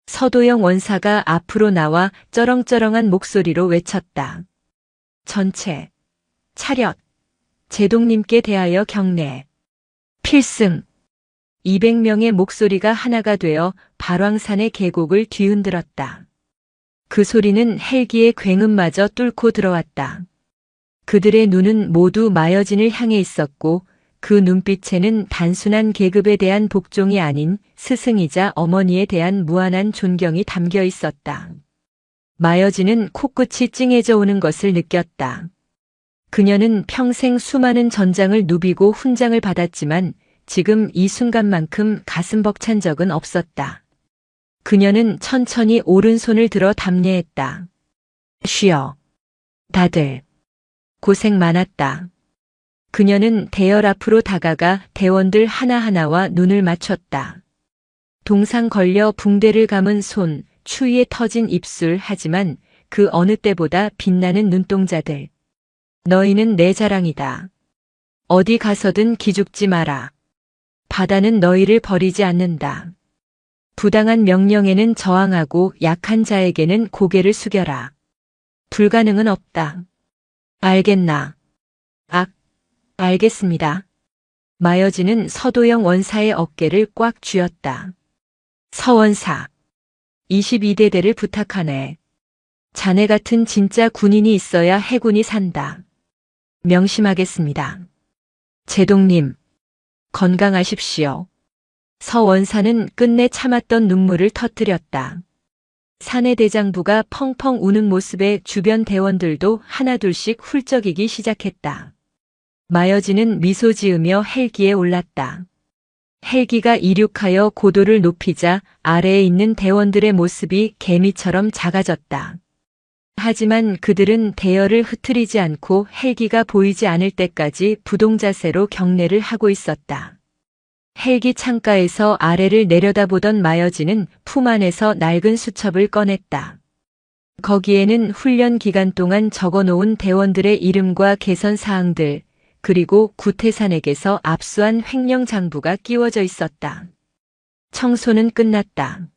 서도영 원사가 앞으로 나와 쩌렁쩌렁한 목소리로 외쳤다. 전체, 차렷, 제동님께 대하여 경례, 필승. 200명의 목소리가 하나가 되어 발왕산의 계곡을 뒤흔들었다. 그 소리는 헬기의 굉음마저 뚫고 들어왔다. 그들의 눈은 모두 마여진을 향해 있었고 그 눈빛에는 단순한 계급에 대한 복종이 아닌 스승이자 어머니에 대한 무한한 존경이 담겨 있었다. 마여진은 코끝이 찡해져 오는 것을 느꼈다. 그녀는 평생 수많은 전장을 누비고 훈장을 받았지만 지금 이 순간만큼 가슴 벅찬 적은 없었다. 그녀는 천천히 오른손을 들어 담례했다. 쉬어. 다들 고생 많았다. 그녀는 대열 앞으로 다가가 대원들 하나하나와 눈을 맞췄다. 동상 걸려 붕대를 감은 손, 추위에 터진 입술, 하지만 그 어느 때보다 빛나는 눈동자들. 너희는 내 자랑이다. 어디 가서든 기죽지 마라. 바다는 너희를 버리지 않는다. 부당한 명령에는 저항하고 약한 자에게는 고개를 숙여라. 불가능은 없다. 알겠나? 알겠습니다. 마여진은 서도영 원사의 어깨를 꽉 쥐었다. 서원사. 22대대를 부탁하네. 자네 같은 진짜 군인이 있어야 해군이 산다. 명심하겠습니다. 제동님, 건강하십시오. 서원사는 끝내 참았던 눈물을 터뜨렸다. 사내대장부가 펑펑 우는 모습에 주변 대원들도 하나둘씩 훌쩍이기 시작했다. 마여진은 미소 지으며 헬기에 올랐다. 헬기가 이륙하여 고도를 높이자 아래에 있는 대원들의 모습이 개미처럼 작아졌다. 하지만 그들은 대열을 흐트리지 않고 헬기가 보이지 않을 때까지 부동자세로 경례를 하고 있었다. 헬기 창가에서 아래를 내려다보던 마여진은 품 안에서 낡은 수첩을 꺼냈다. 거기에는 훈련 기간 동안 적어놓은 대원들의 이름과 개선 사항들, 그리고 구태산에게서 압수한 횡령 장부가 끼워져 있었다. 청소는 끝났다.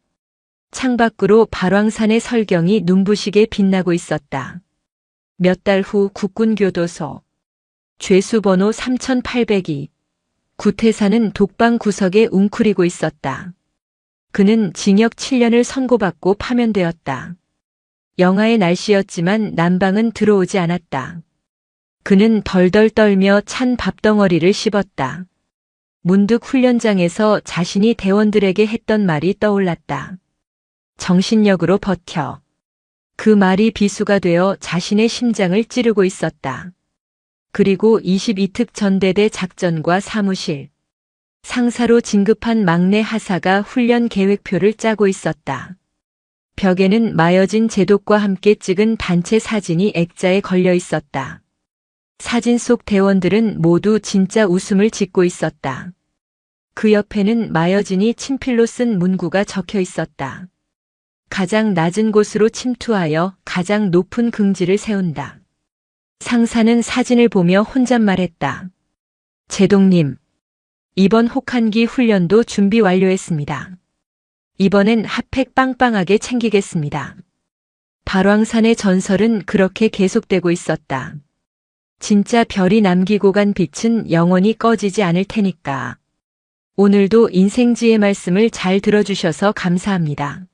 창밖으로 발왕산의 설경이 눈부시게 빛나고 있었다. 몇 달 후 국군교도소. 죄수번호 3802. 구태산은 독방 구석에 웅크리고 있었다. 그는 징역 7년을 선고받고 파면되었다. 영하의 날씨였지만 난방은 들어오지 않았다. 그는 덜덜 떨며 찬 밥덩어리를 씹었다. 문득 훈련장에서 자신이 대원들에게 했던 말이 떠올랐다. 정신력으로 버텨. 그 말이 비수가 되어 자신의 심장을 찌르고 있었다. 그리고 22특 전대대 작전과 사무실. 상사로 진급한 막내 하사가 훈련 계획표를 짜고 있었다. 벽에는 마여진 제독과 함께 찍은 단체 사진이 액자에 걸려 있었다. 사진 속 대원들은 모두 진짜 웃음을 짓고 있었다. 그 옆에는 마여진이 친필로 쓴 문구가 적혀 있었다. 가장 낮은 곳으로 침투하여 가장 높은 긍지를 세운다. 상사는 사진을 보며 혼잣말했다. 제동님, 이번 혹한기 훈련도 준비 완료했습니다. 이번엔 핫팩 빵빵하게 챙기겠습니다. 발왕산의 전설은 그렇게 계속되고 있었다. 진짜 별이 남기고 간 빛은 영원히 꺼지지 않을 테니까. 오늘도 인생지의 말씀을 잘 들어주셔서 감사합니다.